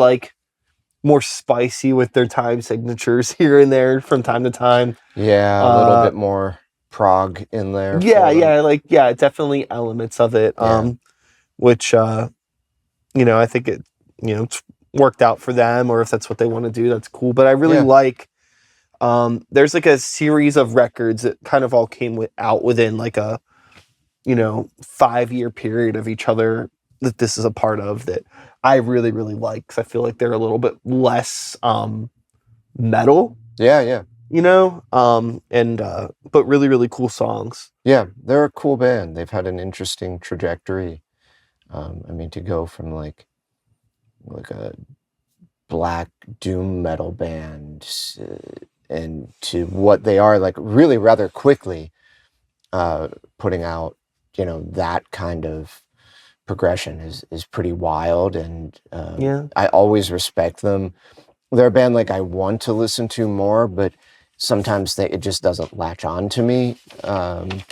spicy with their time signatures here and there from time to time. Yeah, a little bit more prog in there. Yeah, definitely elements of it. Which I think it's worked out for them, or if that's what they want to do, that's cool. But I really like there's like a series of records that kind of all came out within like a 5-year period of each other that this is a part of that I really, really like, because I feel like they're a little bit less metal. Yeah. But really, really cool songs. Yeah, they're a cool band. They've had an interesting trajectory. To go from like a black doom metal band and to what they are like really rather quickly putting out, that kind of progression is pretty wild. And I always respect them. They're a band like I want to listen to more, but sometimes it just doesn't latch on to me. But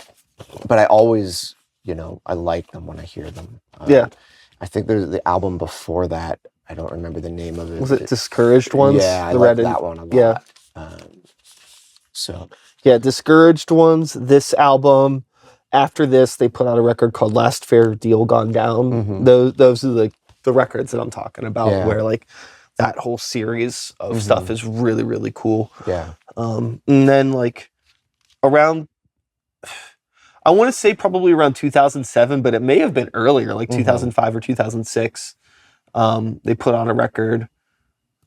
I always, I like them when I hear them. I think there's the album before that. I don't remember the name of it. Was it Discouraged Ones? Yeah, I like that one a lot. Yeah. Discouraged Ones. This album. After this, they put out a record called Last Fair Deal Gone Down. Those are the records that I'm talking about, where like that whole series of stuff is really, really cool. Yeah. And then like around, I want to say probably around 2007, but it may have been earlier, like 2005 or 2006. They put on a record,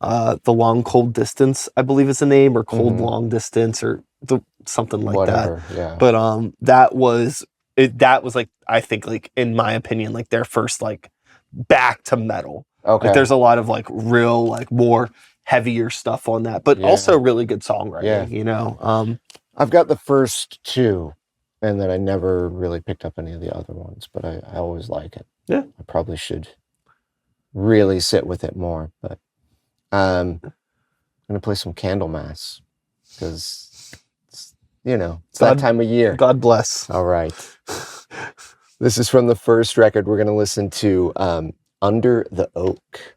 The Long Cold Distance, I believe is the name, or Cold Long Distance, or something like Whatever, that. Yeah. But that was like, I think, like in my opinion, like their first like back to metal. Okay. Like there's a lot of like real like more heavier stuff on that, but also really good songwriting. I've got the first two, and then I never really picked up any of the other ones, but I always like it. Yeah. I probably should really sit with it more, but I'm gonna play some Candlemass because it's that time of year. God bless. All right. This is from the first record. We're gonna listen to Under the Oak.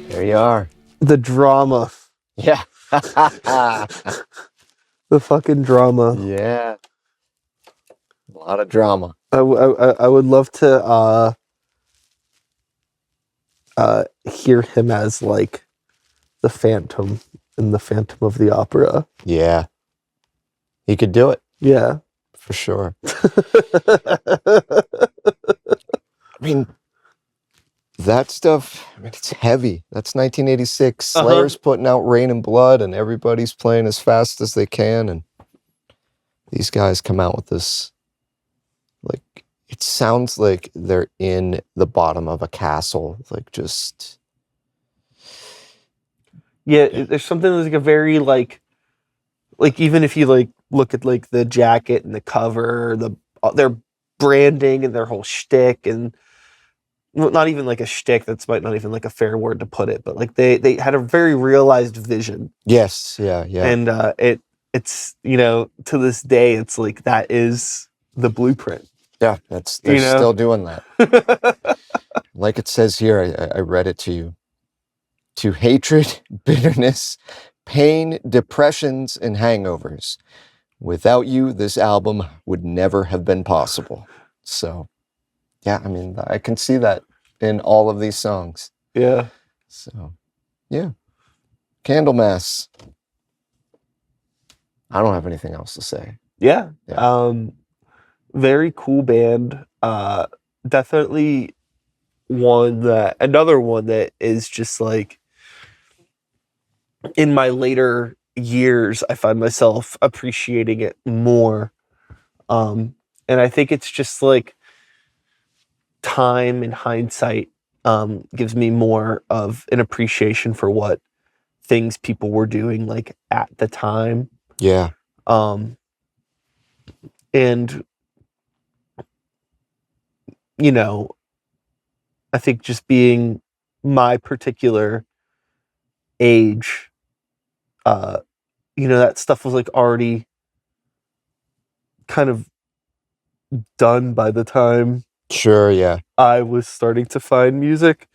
There you are. The drama. Yeah. The fucking drama. Yeah. A lot of drama. I would love to hear him as like the Phantom in the Phantom of the Opera. Yeah. He could do it. Yeah. For sure. I mean, that stuff, I mean, it's heavy. That's 1986. Slayer's putting out Rain and Blood, and everybody's playing as fast as they can. And these guys come out with this, like, it sounds like they're in the bottom of a castle. Like, just. Yeah, there's something that's like a very, like even if you, like, look at, like, the jacket and the cover, their branding and their whole shtick, and well, not even like a shtick, that's might not even like a fair word to put it, but like they had a very realized vision. Yes, yeah. And it's, you know, to this day, it's like that is the blueprint. Yeah, they're still doing that. Like it says here, I read it to you. To hatred, bitterness, pain, depressions, and hangovers. Without you, this album would never have been possible. So, yeah, I mean, I can see that in all of these songs. Yeah. So, yeah. Candlemass. I don't have anything else to say. Yeah. Very cool band. Definitely another one that is just like, in my later years, I find myself appreciating it more. And I think it's just like time and hindsight gives me more of an appreciation for what things people were doing like at the time. Yeah. And you know, I think just being my particular age, that stuff was like already kind of done by the time Sure. Yeah. I was starting to find music.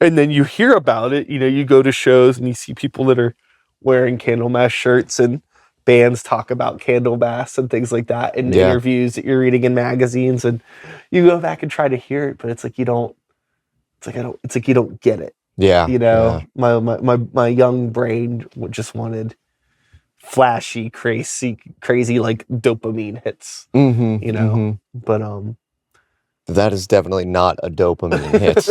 And then you hear about it, you go to shows and you see people that are wearing Candlemass shirts and bands talk about Candlemass and things like that in interviews that you're reading in magazines, and you go back and try to hear it, but it's like you don't get it. Yeah. My young brain just wanted flashy, crazy like dopamine hits. But that is definitely not a dopamine hit.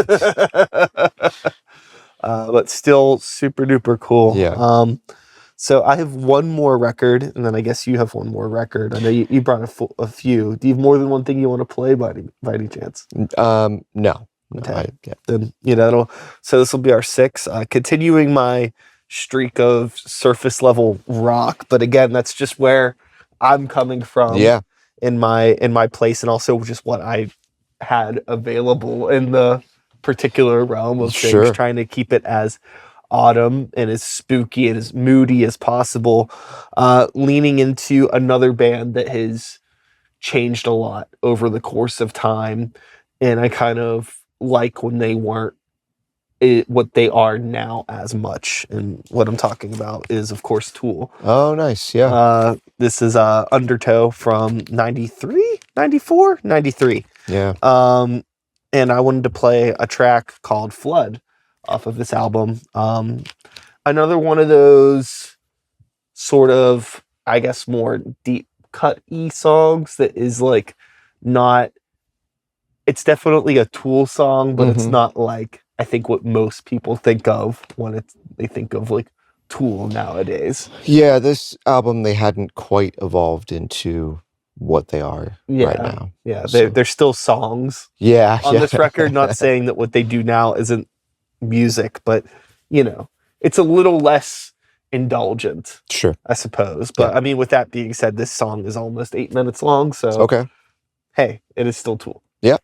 But still super duper cool. Yeah. So I have one more record, and then I guess you have one more record. I know you brought a few. Do you have more than one thing you want to play by any chance? No. Okay. Then so this will be our 6. Continuing my streak of surface level rock, but again, that's just where I'm coming from. Yeah. In my place, and also just what I had available in the particular realm of things, trying to keep it as autumn and as spooky and as moody as possible, leaning into another band that has changed a lot over the course of time, and I kind of like when they weren't what they are now as much. And what I'm talking about is, of course, Tool. Oh, nice. Yeah. This is Undertow from 93, 94, 93. Yeah. And I wanted to play a track called Flood off of this album. Another one of those sort of, I guess, more deep cut-y songs that is like not, it's definitely a Tool song, but it's not like, I think, what most people think of when they think of like Tool nowadays. Yeah, this album, they hadn't quite evolved into what they are right now. Yeah, they're still songs. Yeah, on this record. Not saying that what they do now isn't music, but it's a little less indulgent. Sure, I suppose. But I mean, with that being said, this song is almost 8 minutes long. So okay, hey, it is still Tool. Yep.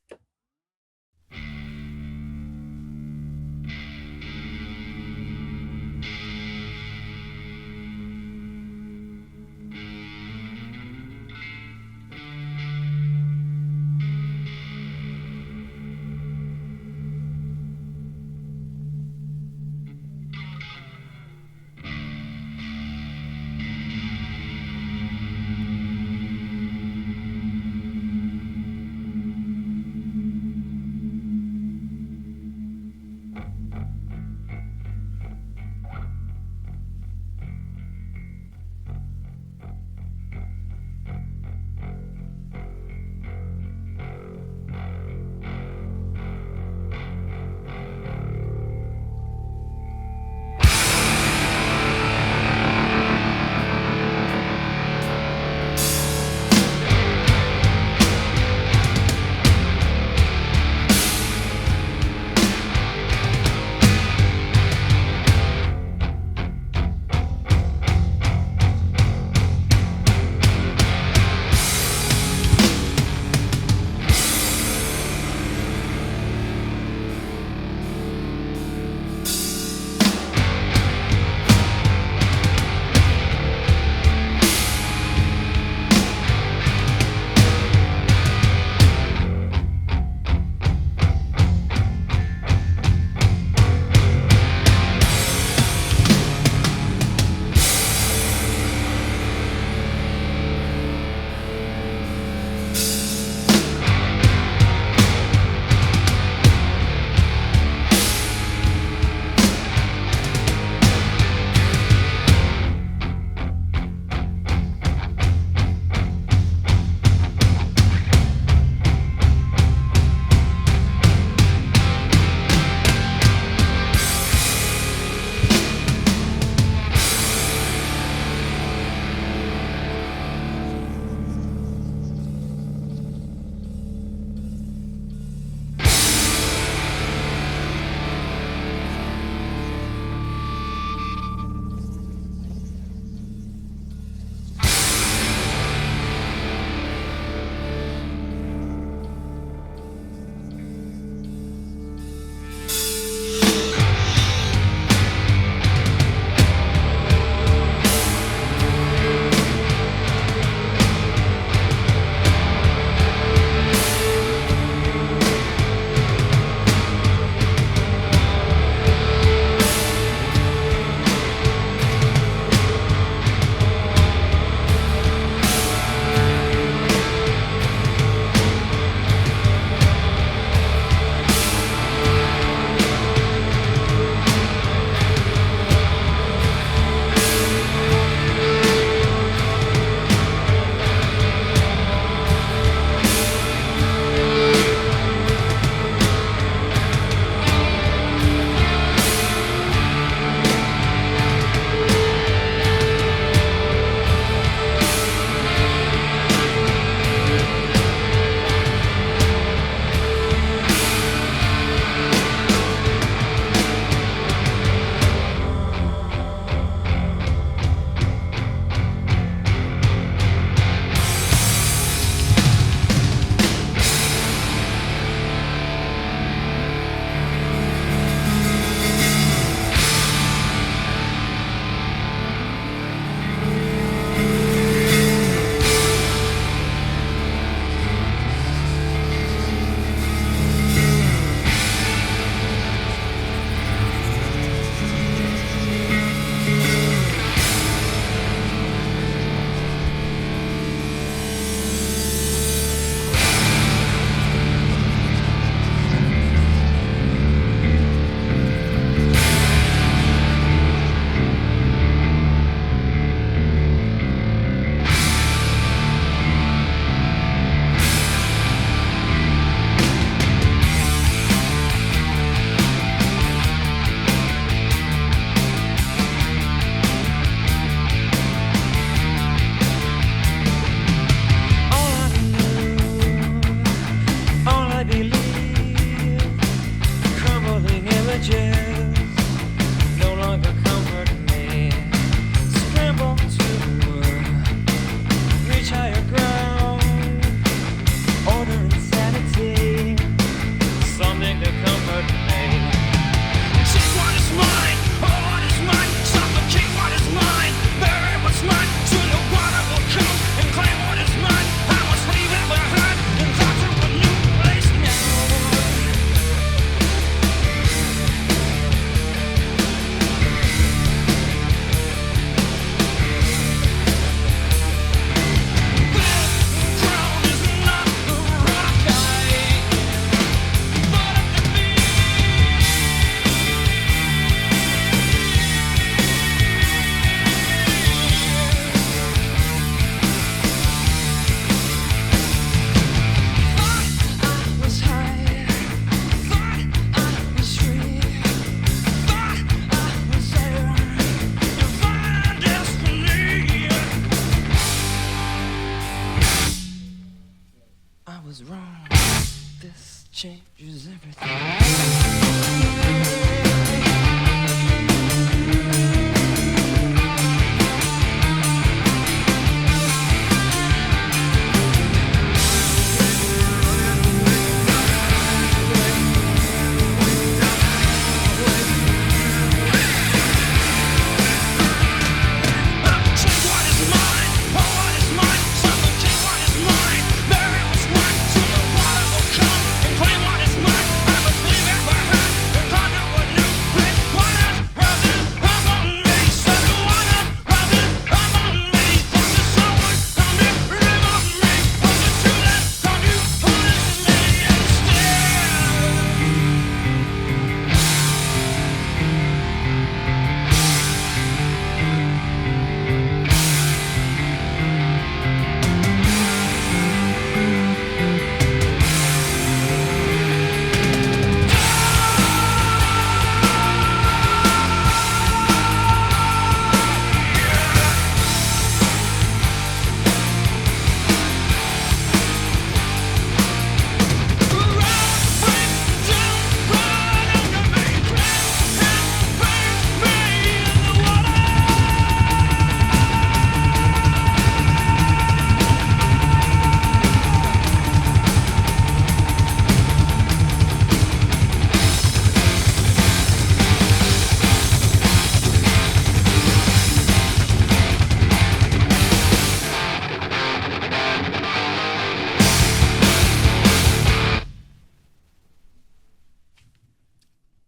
This changes everything.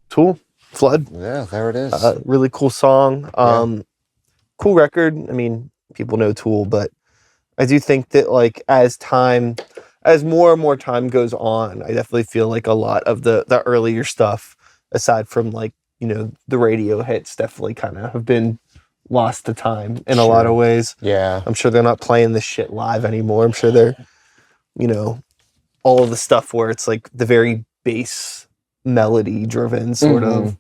Tool, Flood. Yeah, there it is. Really cool song. Cool record. I mean, people know Tool, but I do think that like as more and more time goes on, I definitely feel like a lot of the earlier stuff, aside from like, you know, the radio hits, definitely kind of have been lost to time in a lot of ways. Yeah. I'm sure they're not playing this shit live anymore. I'm sure they're, you know, all of the stuff where it's like the very bass melody driven sort of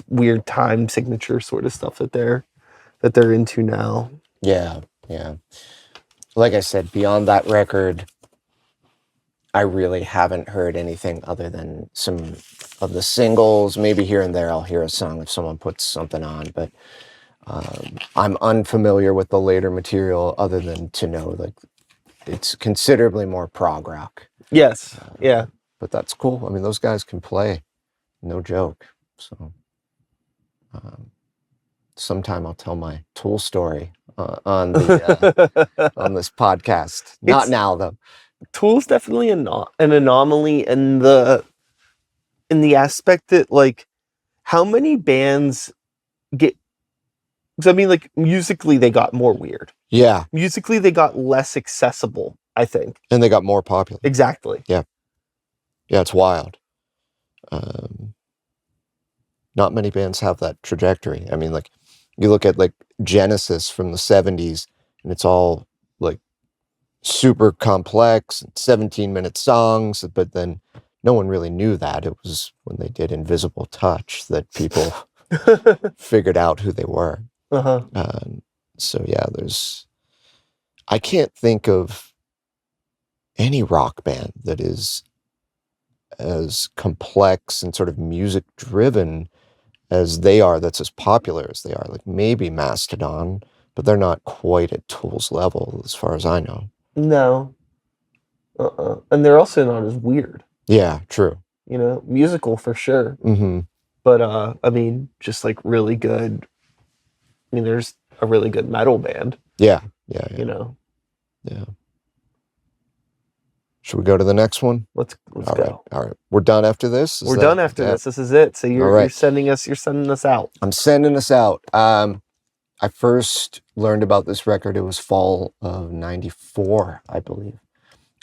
weird time signature sort of stuff that they're into now. Yeah. Like I said, beyond that record, I really haven't heard anything other than some of the singles. Maybe here and there I'll hear a song if someone puts something on, but I'm unfamiliar with the later material other than to know like it's considerably more prog rock. Yes. Yeah. But that's cool. I mean, those guys can play, no joke. So sometime I'll tell my Tool story on the on this podcast. Not now though. Tool's definitely an anomaly in the aspect that like how many bands get. Because I mean, like musically, they got more weird. Yeah. Musically, they got less accessible, I think. And they got more popular. Exactly. Yeah. Yeah, it's wild. Not many bands have that trajectory. I mean, like, you look at, like, Genesis from the 70s, and it's all, like, super complex, 17-minute songs, but then no one really knew that. It was when they did Invisible Touch that people figured out who they were. So, yeah, I can't think of any rock band that is as complex and sort of music driven as they are, that's as popular as they are. Like maybe Mastodon, but they're not quite at Tool's level as far as I know. No. And they're also not as weird. Yeah, true. You know, musical for sure. But I mean, just like really good. I mean, there's a really good metal band. Yeah. You know. Yeah. Should we go to the next one? Let's All go. right. We're done after this? We're done after this. This is it. So you're sending us out. I'm sending us out. I first learned about this record, it was fall of 94, I believe.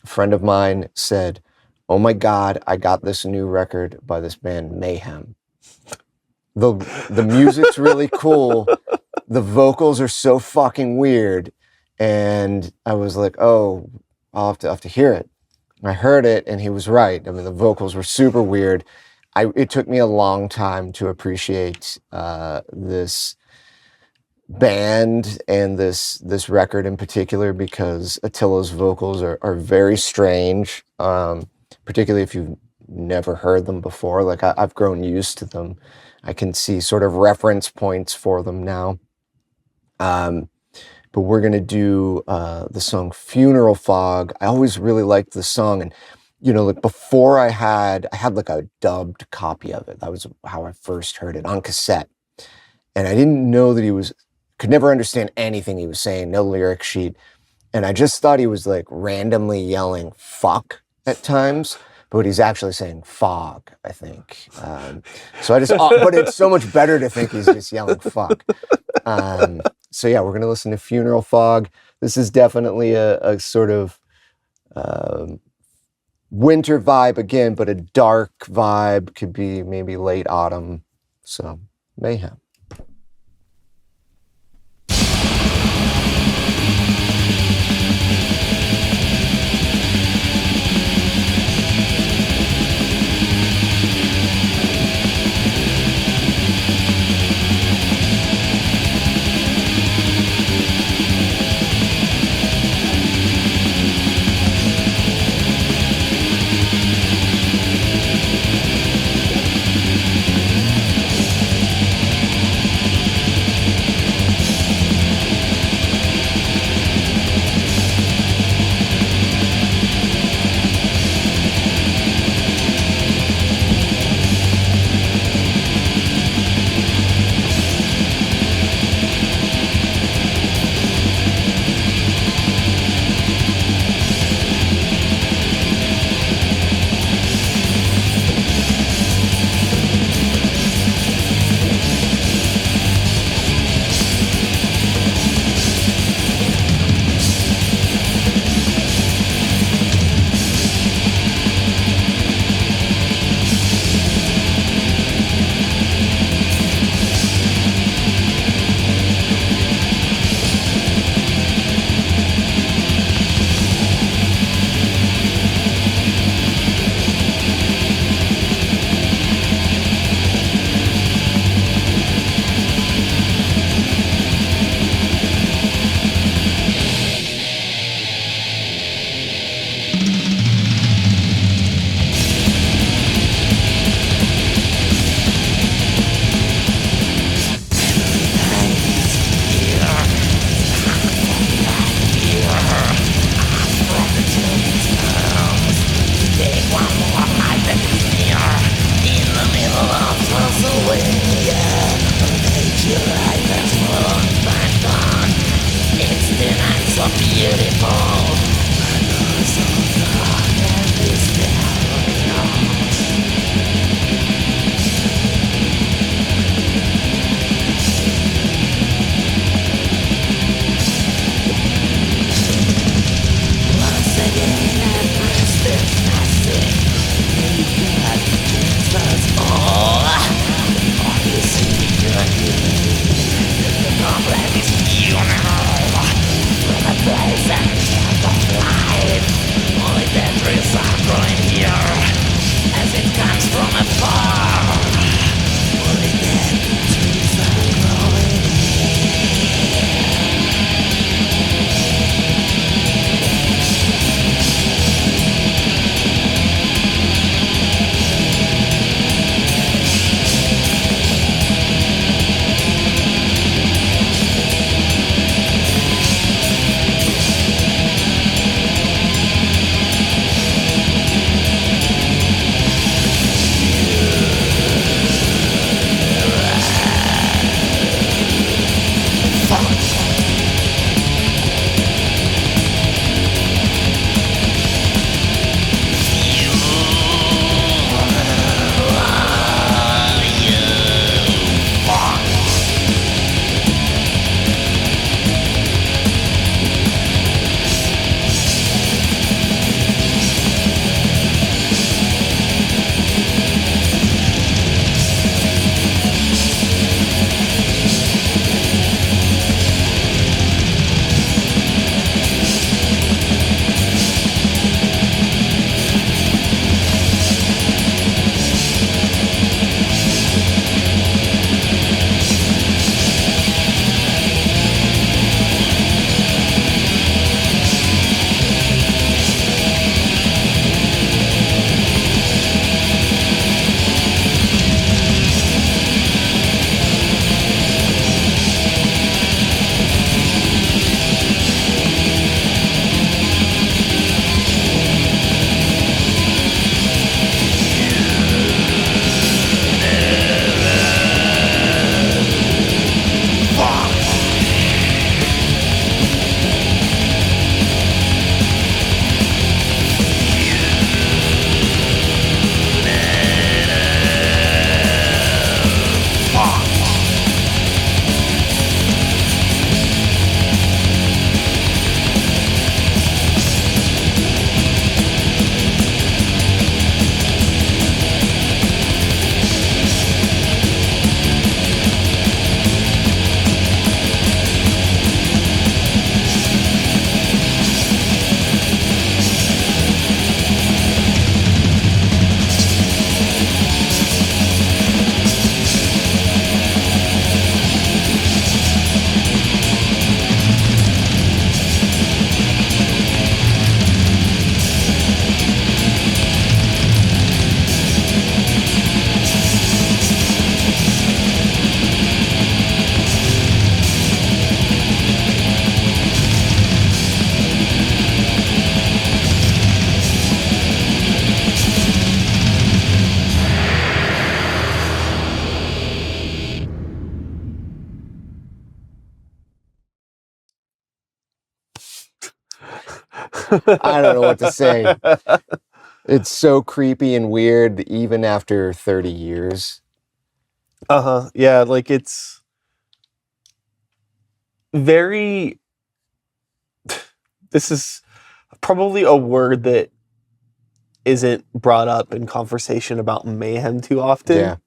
A friend of mine said, "Oh my God, I got this new record by this band Mayhem. The music's really cool. The vocals are so fucking weird." And I was like, "Oh, I'll have to hear it." I heard it, and he was right. I mean, the vocals were super weird. It took me a long time to appreciate this band and this record in particular, because Attila's vocals are very strange, particularly if you've never heard them before. Like I've grown used to them. I can see sort of reference points for them now. But we're gonna do the song Funeral Fog. I always really liked the song, and like before I had like a dubbed copy of it. That was how I first heard it on cassette. And I didn't know that could never understand anything he was saying, no lyric sheet. And I just thought he was like randomly yelling fuck at times, but he's actually saying fog, I think. But it's so much better to think he's just yelling fuck. So yeah, we're going to listen to Funeral Fog. This is definitely a sort of winter vibe again, but a dark vibe. Could be maybe late autumn. So mayhem. I don't know what to say. It's so creepy and weird, even after 30 years. Yeah, like it's very. This is probably a word that isn't brought up in conversation about mayhem too often.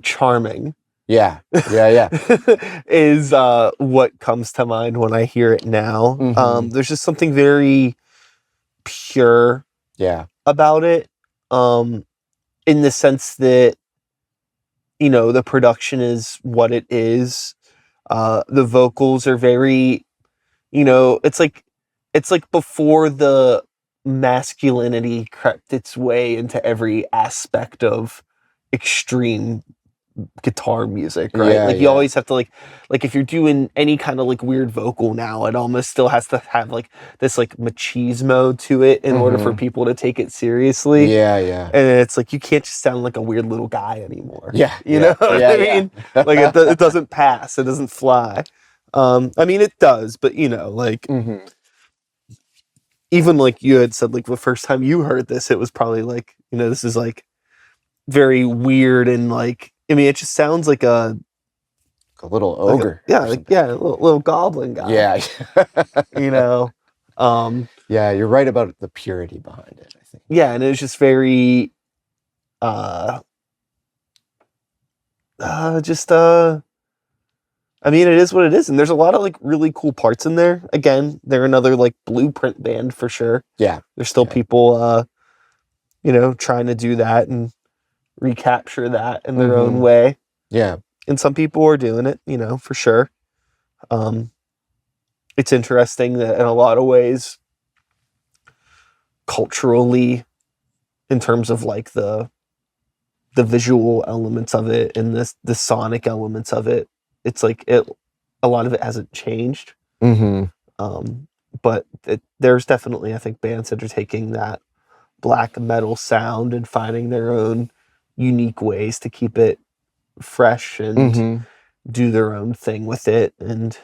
Charming. Yeah. Is what comes to mind when I hear it now. Mhm. There's just something very pure about it, in the sense that, you know, the production is what it is. The vocals are very, you know, it's like before the masculinity crept its way into every aspect of extreme guitar music, right? Like you always have to like if you're doing any kind of like weird vocal now, it almost still has to have like this like machismo to it in order for people to take it seriously. Yeah. And it's like you can't just sound like a weird little guy anymore. Yeah. You know what I mean? Like it doesn't pass, it doesn't fly. I mean it does, but you know, like even like you had said, like the first time you heard this, it was probably like, you know, this is like very weird and like, I mean, it just sounds like a little ogre. A little goblin guy. Yeah. You know? Yeah, you're right about the purity behind it, I think. Yeah, and it was just very I mean, it is what it is, and there's a lot of like really cool parts in there. Again, they're another like blueprint band for sure. Yeah. There's still people you know, trying to do that and recapture that in their own way. Yeah. And some people are doing it, you know, for sure. It's interesting that in a lot of ways, culturally, in terms of like the visual elements of it and the sonic elements of it, it's like a lot of it hasn't changed. But there's definitely, I think, bands that are taking that black metal sound and finding their own unique ways to keep it fresh and do their own thing with it. And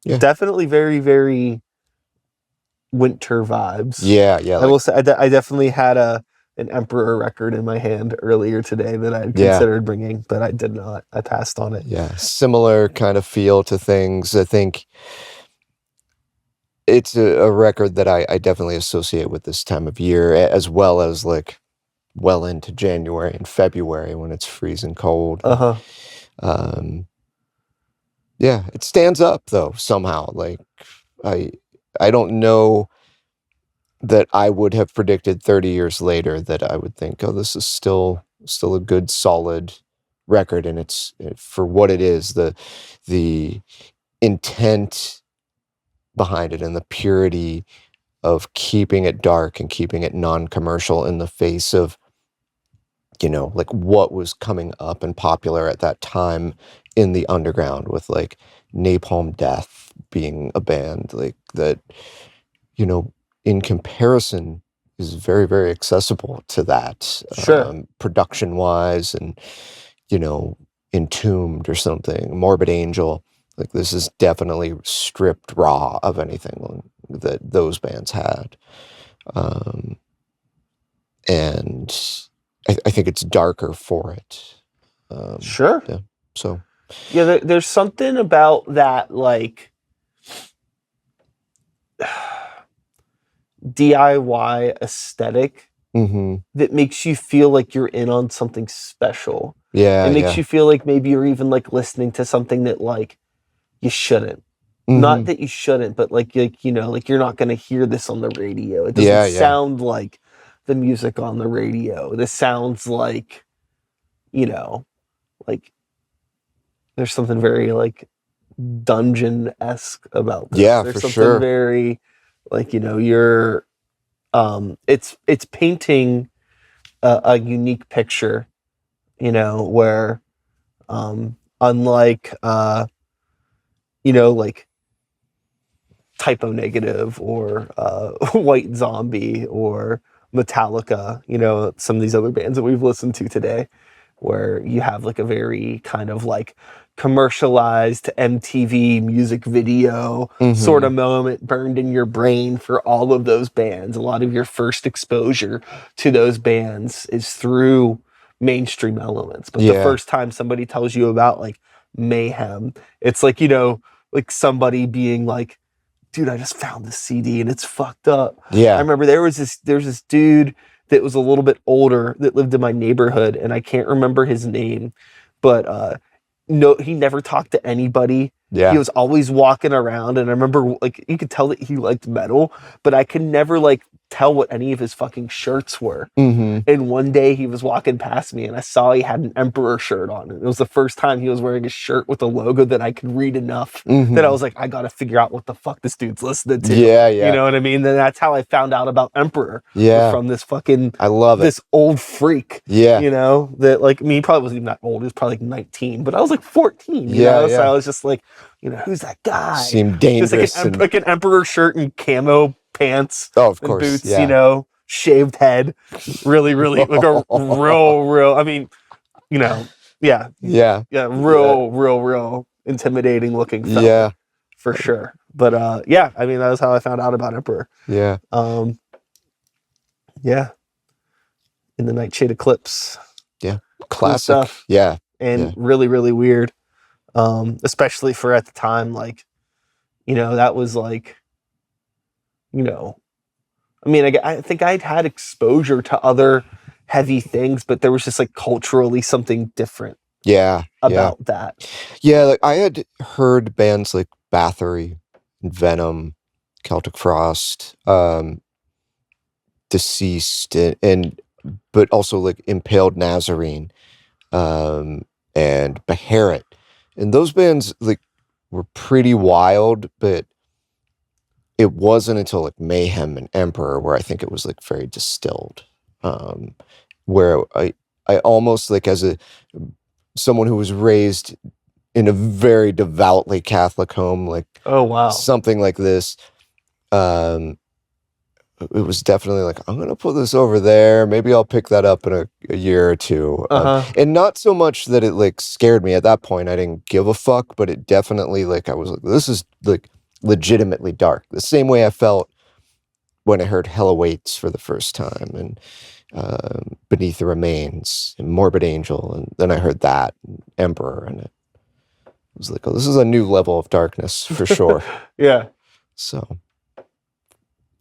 definitely very, very winter vibes. Yeah. I will say I definitely had an Emperor record in my hand earlier today that I had considered bringing, but I did not. I passed on it. Yeah, similar kind of feel to things. I think it's a record that I definitely associate with this time of year, as well as like well into January and February when it's freezing cold. Yeah, it stands up though somehow. Like I don't know that I would have predicted 30 years later that I would think, oh, this is still a good solid record, and it's for what it is, the intent behind it and the purity of keeping it dark and keeping it non-commercial in the face of, you know, like what was coming up and popular at that time in the underground, with like Napalm Death being a band like that, you know, in comparison is very, very accessible to that. Production wise, and, you know, Entombed or something, Morbid Angel. Like this is definitely stripped raw of anything that those bands had. And I think it's darker for it. Yeah. So. Yeah, there's something about that, like, DIY aesthetic that makes you feel like you're in on something special. Yeah. It makes you feel like maybe you're even like listening to something that like you shouldn't. Not that you shouldn't, but like you know, like you're not going to hear this on the radio. It doesn't sound like the music on the radio. This sounds like, you know, like there's something very like dungeon-esque about this. Yeah, there's for something sure. very like, you know, you're it's painting a unique picture, you know, where unlike you know, like Typo Negative or White Zombie or Metallica, you know, some of these other bands that we've listened to today, where you have like a very kind of like commercialized MTV music video sort of moment burned in your brain for all of those bands. A lot of your first exposure to those bands is through mainstream elements. But the first time somebody tells you about like Mayhem, it's like, like somebody being like, dude, I just found this CD and it's fucked up. Yeah. I remember there's this dude that was a little bit older that lived in my neighborhood, and I can't remember his name, but no, he never talked to anybody. Yeah. He was always walking around, and I remember like you could tell that he liked metal, but I could never like tell what any of his fucking shirts were. And one day he was walking past me and I saw he had an Emperor shirt on. And it was the first time he was wearing a shirt with a logo that I could read enough that I was like, I gotta figure out what the fuck this dude's listening to. Yeah, yeah. You know what I mean? Then that's how I found out about Emperor. Yeah. From this fucking, I love it. This old freak. Yeah. You know, that like, I mean, he probably wasn't even that old. He was probably like 19, but I was like 14. You know? So I was just like, who's that guy? Seemed dangerous. Just like an Emperor shirt and camo pants. Oh, of course. Boots, shaved head. Really, really like a real, I mean, real intimidating looking fella. Yeah. For sure. But I mean, that was how I found out about Emperor. Yeah. Yeah. In the Nightshade Eclipse. Yeah. Cool Classic stuff. Yeah. And really, really weird. Especially for at the time, like, that was like, I mean, I think I'd had exposure to other heavy things, but there was just like culturally something different about that. Yeah, like I had heard bands like Bathory, Venom, Celtic Frost, Deceased, but also like Impaled Nazarene, and Beharit. And those bands like were pretty wild, but it wasn't until like Mayhem and Emperor where I think it was like very distilled. Where I almost like as someone who was raised in a very devoutly Catholic home, like oh wow, something like this. It was definitely like, I'm gonna put this over there. Maybe I'll pick that up in a year or two. And not so much that it like scared me at that point. I didn't give a fuck, but it definitely like I was like, this is like legitimately dark. The same way I felt when I heard Hell Awaits for the first time, and Beneath the Remains and Morbid Angel, and then I heard that and Emperor, and it was like, oh, this is a new level of darkness for sure. Yeah. So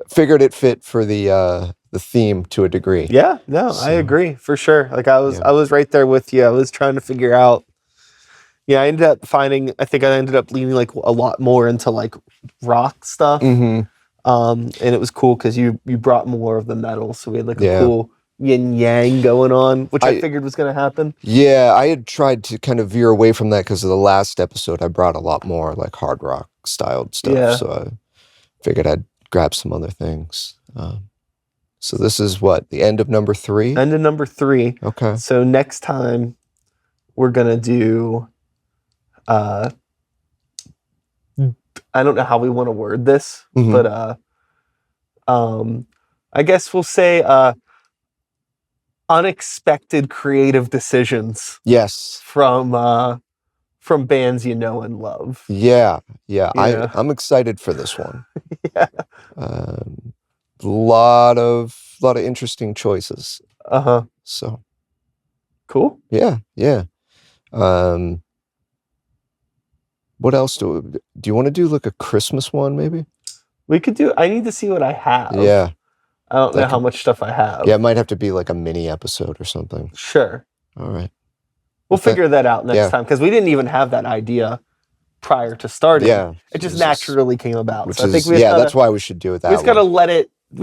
figured it fit for the theme to a degree. Yeah, no, I agree for sure. Like I was right there with you. I was trying to figure out. Yeah, I think I ended up leaning like a lot more into like rock stuff. And it was cool because you brought more of the metal, so we had like a cool yin yang going on, which I figured was going to happen. Yeah, I had tried to kind of veer away from that because of the last episode. I brought a lot more like hard rock styled stuff, so I figured I'd grab some other things. So this is what, the end of number 3? End of number 3. Okay. So next time we're gonna do I don't know how we want to word this, but I guess we'll say unexpected creative decisions. Yes. From bands you know and love. Yeah. I'm excited for this one. Yeah. Lot of interesting choices. So cool. Yeah. What else do you want to do? Like a Christmas one, maybe? We could do. I need to see what I have. Yeah. I don't know how much stuff I have. Yeah, it might have to be like a mini episode or something. Sure. All right. We'll figure that out next time, because we didn't even have that idea prior to starting. Yeah. It just naturally came about. So I think that's why we should do it that way. We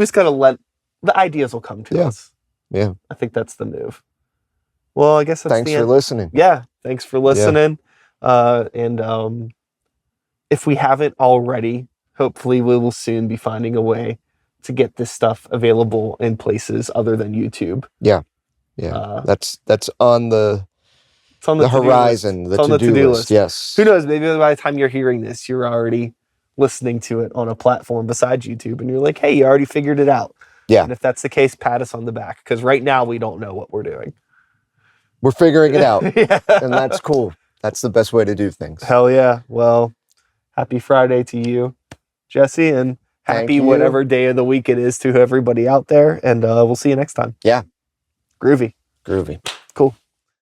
just gotta let the ideas will come to us. Yeah. I think that's the move. Well, I guess that's Thanks for listening. Yeah. Thanks for listening. And if we haven't already, hopefully we will soon be finding a way to get this stuff available in places other than YouTube. Yeah. That's on the horizon, the to-do list. Yes. Who knows? Maybe by the time you're hearing this, you're already listening to it on a platform besides YouTube, and you're like, hey, you already figured it out. Yeah. And if that's the case, pat us on the back, because right now we don't know what we're doing. We're figuring it out, Yeah. and that's cool. That's the best way to do things. Hell yeah. Well, happy Friday to you, Jesse, and Thank happy you. whatever day of the week it is to everybody out there. And we'll see you next time. Yeah. Groovy. Groovy. Cool.